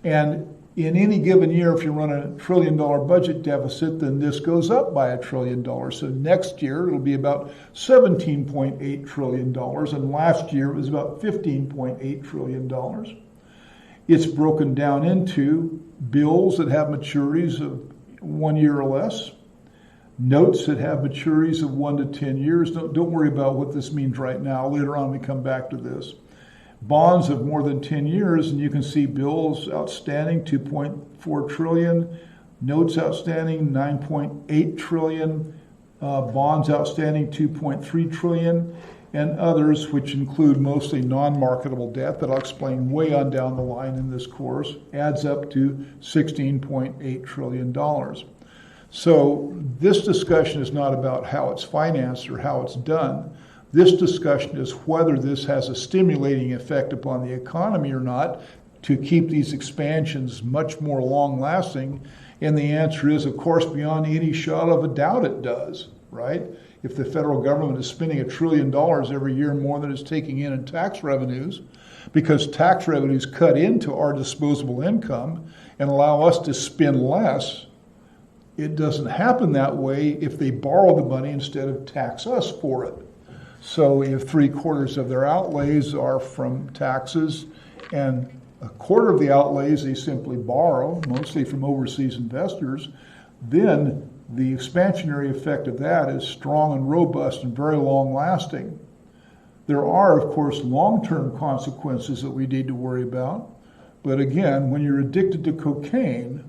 And in any given year, if you run a $1 trillion budget deficit, then this goes up by $1 trillion. So next year, it'll be about $17.8 trillion, and last year it was about $15.8 trillion. It's broken down into bills that have maturities of 1 year or less, notes that have maturities of 1 to 10 years. Don't worry about what this means right now. Later on, we come back to this. Bonds of more than 10 years, and you can see bills outstanding, 2.4 trillion, notes outstanding, 9.8 trillion, bonds outstanding, 2.3 trillion, and others, which include mostly non-marketable debt that I'll explain way on down the line in this course, adds up to $16.8 trillion. So this discussion is not about how it's financed or how it's done. This discussion is whether this has a stimulating effect upon the economy or not to keep these expansions much more long-lasting. And the answer is, of course, beyond any shadow of a doubt it does, right? If the federal government is spending $1 trillion every year more than it's taking in tax revenues, because tax revenues cut into our disposable income and allow us to spend less, it doesn't happen that way if they borrow the money instead of tax us for it. So if 3/4 of their outlays are from taxes and 1/4 of the outlays they simply borrow, mostly from overseas investors, then the expansionary effect of that is strong and robust and very long lasting. There are, of course, long-term consequences that we need to worry about. But again, when you're addicted to cocaine,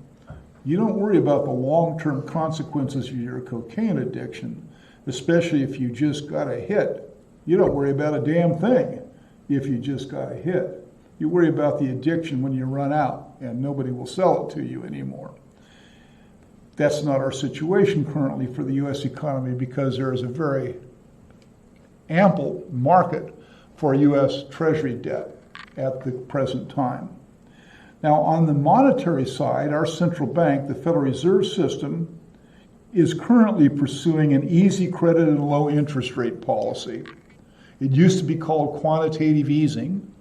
you don't worry about the long-term consequences of your cocaine addiction, especially if you just got a hit. You don't worry about a damn thing if you just got a hit. You worry about the addiction when you run out and nobody will sell it to you anymore. That's not our situation currently for the U.S. economy because there is a very ample market for U.S. Treasury debt at the present time. Now, on the monetary side, our central bank, the Federal Reserve System, is currently pursuing an easy credit and low interest rate policy. It used to be called quantitative easing.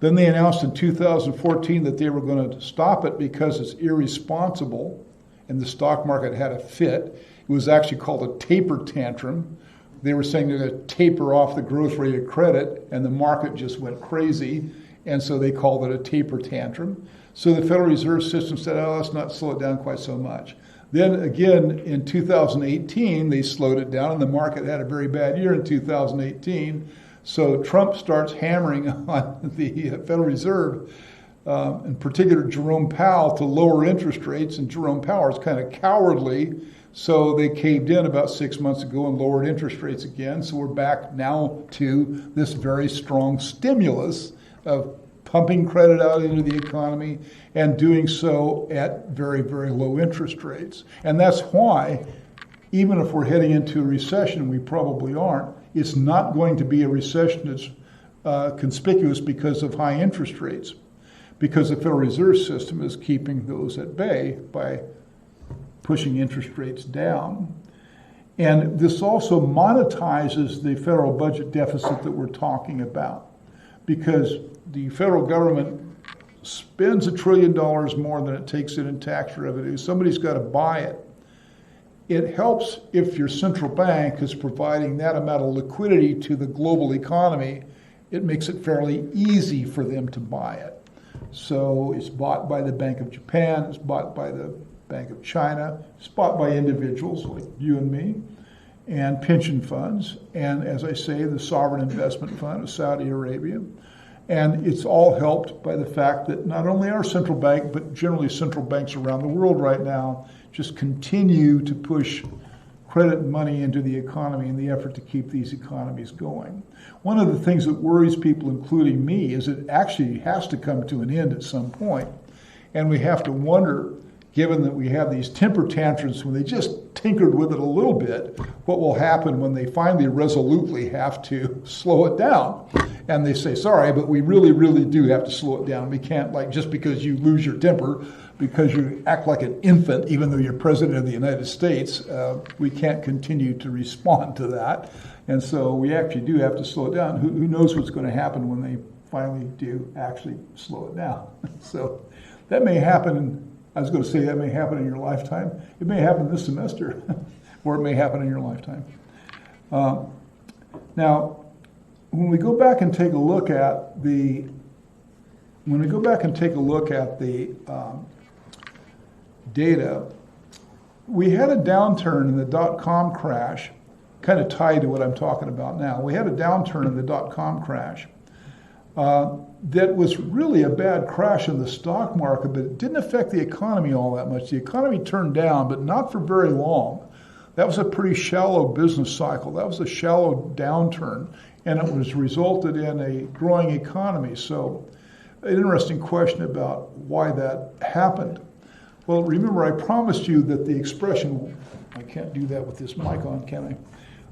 Then they announced in 2014 that they were going to stop it because it's irresponsible and the stock market had a fit. It was actually called a taper tantrum. They were saying they're going to taper off the growth rate of credit, and the market just went crazy, and so they called it a taper tantrum. So the Federal Reserve System said, oh, let's not slow it down quite so much. Then again, in 2018, they slowed it down, and the market had a very bad year in 2018. So Trump starts hammering on the Federal Reserve, in particular Jerome Powell, to lower interest rates, and Jerome Powell is kind of cowardly, so they caved in about 6 months ago and lowered interest rates again. So we're back now to this very strong stimulus of pumping credit out into the economy and doing so at very, very low interest rates. And that's why, even if we're heading into a recession, we probably aren't, it's not going to be a recession that's conspicuous because of high interest rates, because the Federal Reserve System is keeping those at bay by pushing interest rates down. And this also monetizes the federal budget deficit that we're talking about, because the federal government spends $1 trillion more than it takes in tax revenue. Somebody's got to buy it. It helps if your central bank is providing that amount of liquidity to the global economy. It makes it fairly easy for them to buy it. So it's bought by the Bank of Japan, it's bought by the Bank of China, it's bought by individuals like you and me, and pension funds, and as I say, the Sovereign Investment Fund of Saudi Arabia. And it's all helped by the fact that not only our central bank, but generally central banks around the world right now just continue to push credit money into the economy in the effort to keep these economies going. One of the things that worries people, including me, is it actually has to come to an end at some point. And we have to wonder, given that we have these temper tantrums when they just tinkered with it a little bit, what will happen when they finally resolutely have to slow it down. And they say, sorry, but we really, really do have to slow it down. We can't, like, just because you lose your temper, because you act like an infant, even though you're president of the United States, we can't continue to respond to that. And so we actually do have to slow it down. Who knows what's going to happen when they finally do actually slow it down? So that may happen. I was going to say that may happen in your lifetime. It may happen this semester, or it may happen in your lifetime. Now, when we go back and take a look at the, data, we had a downturn in the dot-com crash, kind of tied to what I'm talking about now. We had a downturn in the dot-com crash. That was really a bad crash in the stock market, but it didn't affect the economy all that much. The economy turned down, but not for very long. That was a pretty shallow business cycle. That was a shallow downturn, and it was resulted in a growing economy. So an interesting question about why that happened. Well, remember, I promised you that the expression, I can't do that with this mic on, can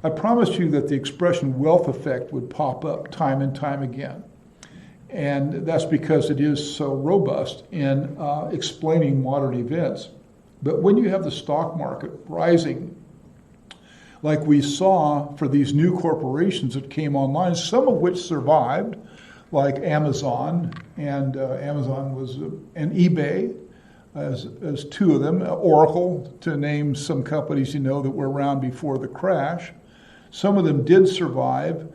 I? I promised you that the expression wealth effect would pop up time and time again. And that's because it is so robust in explaining modern events. But when you have the stock market rising, like we saw for these new corporations that came online, some of which survived, like Amazon, and Amazon was, and eBay, as two of them, Oracle, to name some companies you know that were around before the crash. Some of them did survive,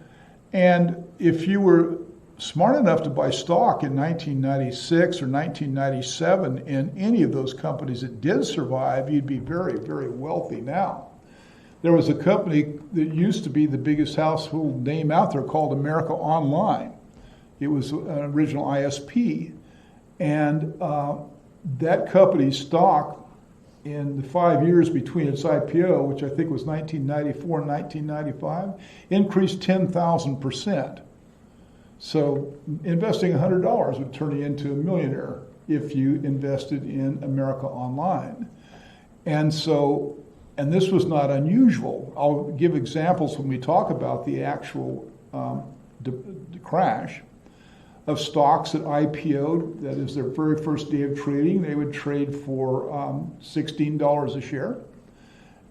and if you were smart enough to buy stock in 1996 or 1997 in any of those companies that did survive, you'd be very, very wealthy now. There was a company that used to be the biggest household name out there called America Online. It was an original ISP, and that company's stock in the 5 years between its IPO, which I think was 1994 and 1995, increased 10,000%. So investing $100 would turn you into a millionaire if you invested in America Online. And so, and this was not unusual. I'll give examples when we talk about the actual crash of stocks that IPO'd, that is their very first day of trading. They would trade for $16 a share.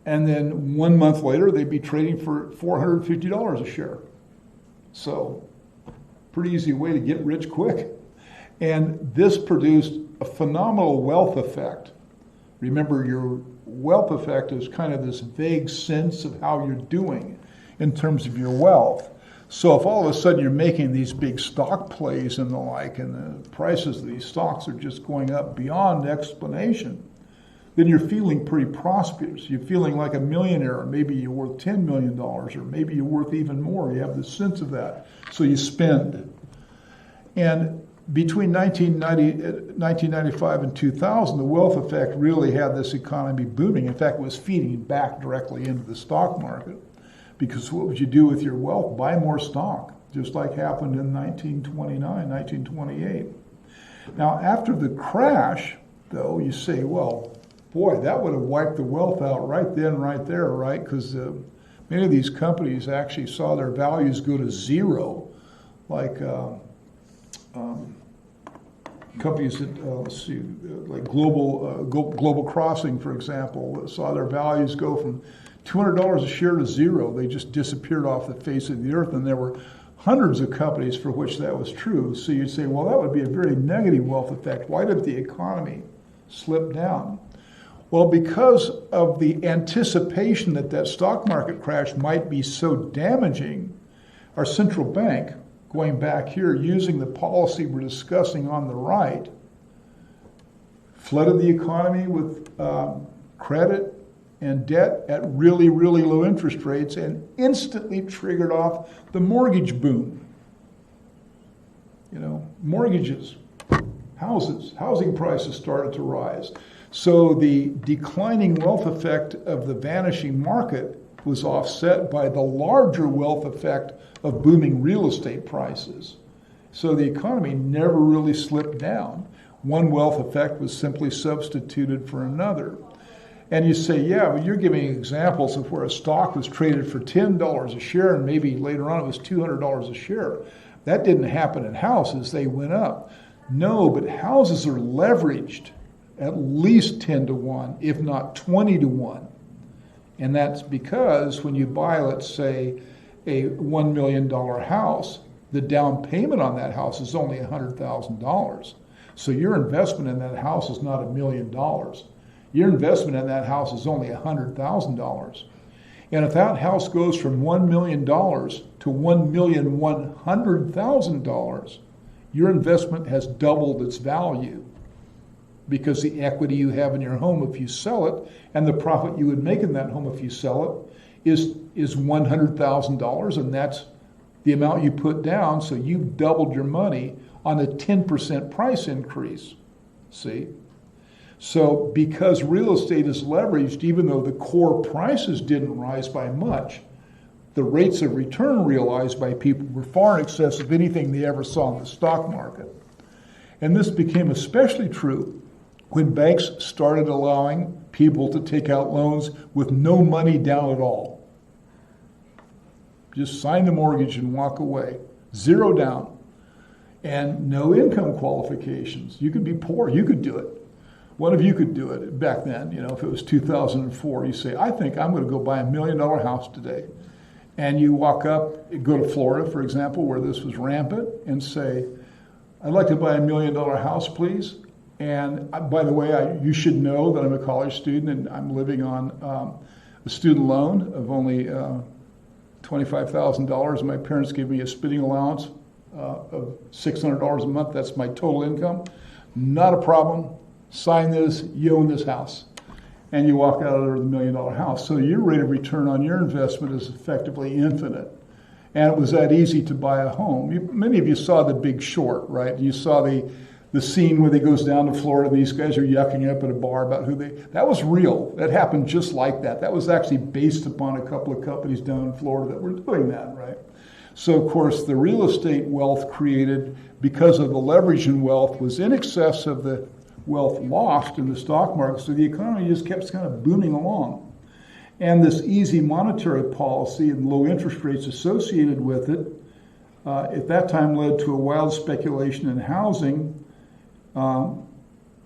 And then 1 month later, they'd be trading for $450 a share. So, pretty easy way to get rich quick. And this produced a phenomenal wealth effect. Remember, your wealth effect is kind of this vague sense of how you're doing in terms of your wealth. So if all of a sudden you're making these big stock plays and the like, and the prices of these stocks are just going up beyond explanation, then you're feeling pretty prosperous. You're feeling like a millionaire, or maybe you're worth $10 million, or maybe you're worth even more. You have the sense of that. So you spend. And between 1995 and 2000, the wealth effect really had this economy booming. In fact, it was feeding back directly into the stock market. Because what would you do with your wealth? Buy more stock, just like happened in 1929, 1928. Now, after the crash, though, you say, well, boy, that would have wiped the wealth out right then, right there, right? Because many of these companies actually saw their values go to zero, like companies that, let's see, like Global Crossing, for example, saw their values go from $200 a share to zero. They just disappeared off the face of the earth, and there were hundreds of companies for which that was true. So you'd say, well, that would be a very negative wealth effect. Why did the economy slip down? Well, because of the anticipation that that stock market crash might be so damaging, our central bank, going back here, using the policy we're discussing on the right, flooded the economy with credit and debt at really, really low interest rates, and instantly triggered off the mortgage boom. You know, mortgages, housing prices started to rise. So the declining wealth effect of the vanishing market was offset by the larger wealth effect of booming real estate prices. So the economy never really slipped down. One wealth effect was simply substituted for another. And you say, yeah, but you're giving examples of where a stock was traded for $10 a share and maybe later on it was $200 a share. That didn't happen in houses. They went up. No, but houses are leveraged at least 10 to 1, if not 20 to 1. And that's because when you buy, let's say, a $1 million house, the down payment on that house is only $100,000. So your investment in that house is not $1 million. Your investment in that house is only $100,000. And if that house goes from $1 million to $1,100,000, your investment has doubled its value, because the equity you have in your home if you sell it, and the profit you would make in that home if you sell it, is $100,000, and that's the amount you put down. So you've doubled your money on a 10% price increase. See? So because real estate is leveraged, even though the core prices didn't rise by much, the rates of return realized by people were far in excess of anything they ever saw in the stock market. And this became especially true when banks started allowing people to take out loans with no money down at all. Just sign the mortgage and walk away. Zero down. And no income qualifications. You could be poor. You could do it. One of you could do it back then. You know, if it was 2004, you say, I think I'm going to go buy $1 million house today. And you walk up, go to Florida, for example, where this was rampant, and say, I'd like to buy $1 million house, please. And by the way, you should know that I'm a college student and I'm living on a student loan of only $25,000. My parents give me a spending allowance of $600 a month. That's my total income. Not a problem. Sign this, you own this house. And you walk out of the $1 million house. So your rate of return on your investment is effectively infinite. And it was that easy to buy a home. Many of you saw The Big Short, right? You saw the scene where they goes down to Florida. These guys are yucking up at a bar about that was real. That happened just like that. That was actually based upon a couple of companies down in Florida that were doing that, right? So, of course, the real estate wealth created because of the leverage in wealth was in excess of the wealth lost in the stock market, so the economy just kept kind of booming along. And this easy monetary policy and low interest rates associated with it at that time led to a wild speculation in housing,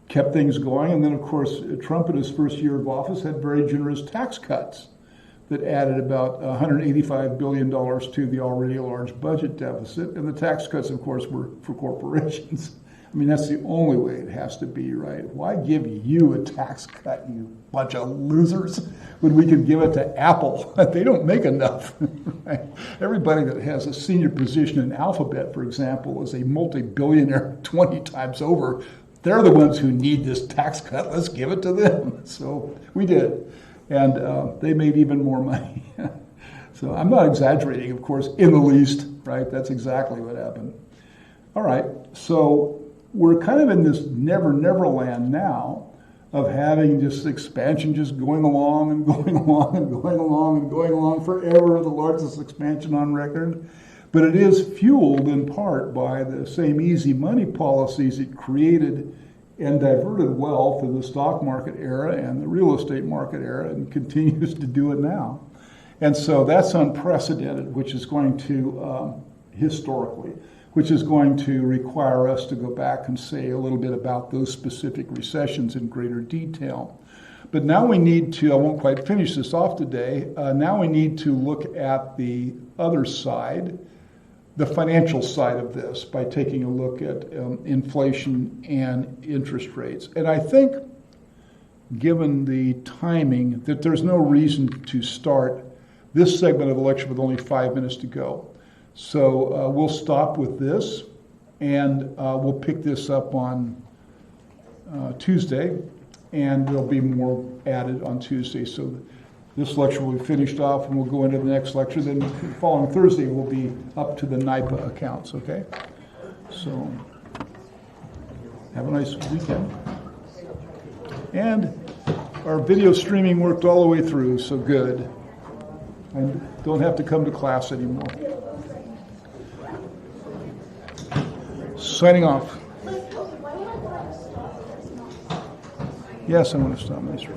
kept things going. And then, of course, Trump in his first year of office had very generous tax cuts that added about $185 billion to the already large budget deficit. And the tax cuts, of course, were for corporations. I mean, that's the only way it has to be, right? Why give you a tax cut, you bunch of losers, when we could give it to Apple? They don't make enough, right? Everybody that has a senior position in Alphabet, for example, is a multi-billionaire 20 times over. They're the ones who need this tax cut. Let's give it to them. So we did. And they made even more money. So I'm not exaggerating, of course, in the least, right? That's exactly what happened. All right, so we're kind of in this never land now of having this expansion just going along and going along and going along and going along forever, the largest expansion on record. But it is fueled in part by the same easy money policies it created and diverted wealth in the stock market era and the real estate market era, and continues to do it now. And so that's unprecedented, which is going to, historically, which is going to require us to go back and say a little bit about those specific recessions in greater detail. But now we need to, I won't quite finish this off today, now we need to look at the other side, the financial side of this, by taking a look at inflation and interest rates. And I think, given the timing, that there's no reason to start this segment of the lecture with only 5 minutes to go. So we'll stop with this, and we'll pick this up on Tuesday, and there'll be more added on Tuesday. So this lecture will be finished off, and we'll go into the next lecture. Then the following Thursday, we'll be up to the NIPA accounts, okay? So have a nice weekend. And our video streaming worked all the way through, so good. And don't have to come to class anymore. Signing off. Yes, I want to stop my screen.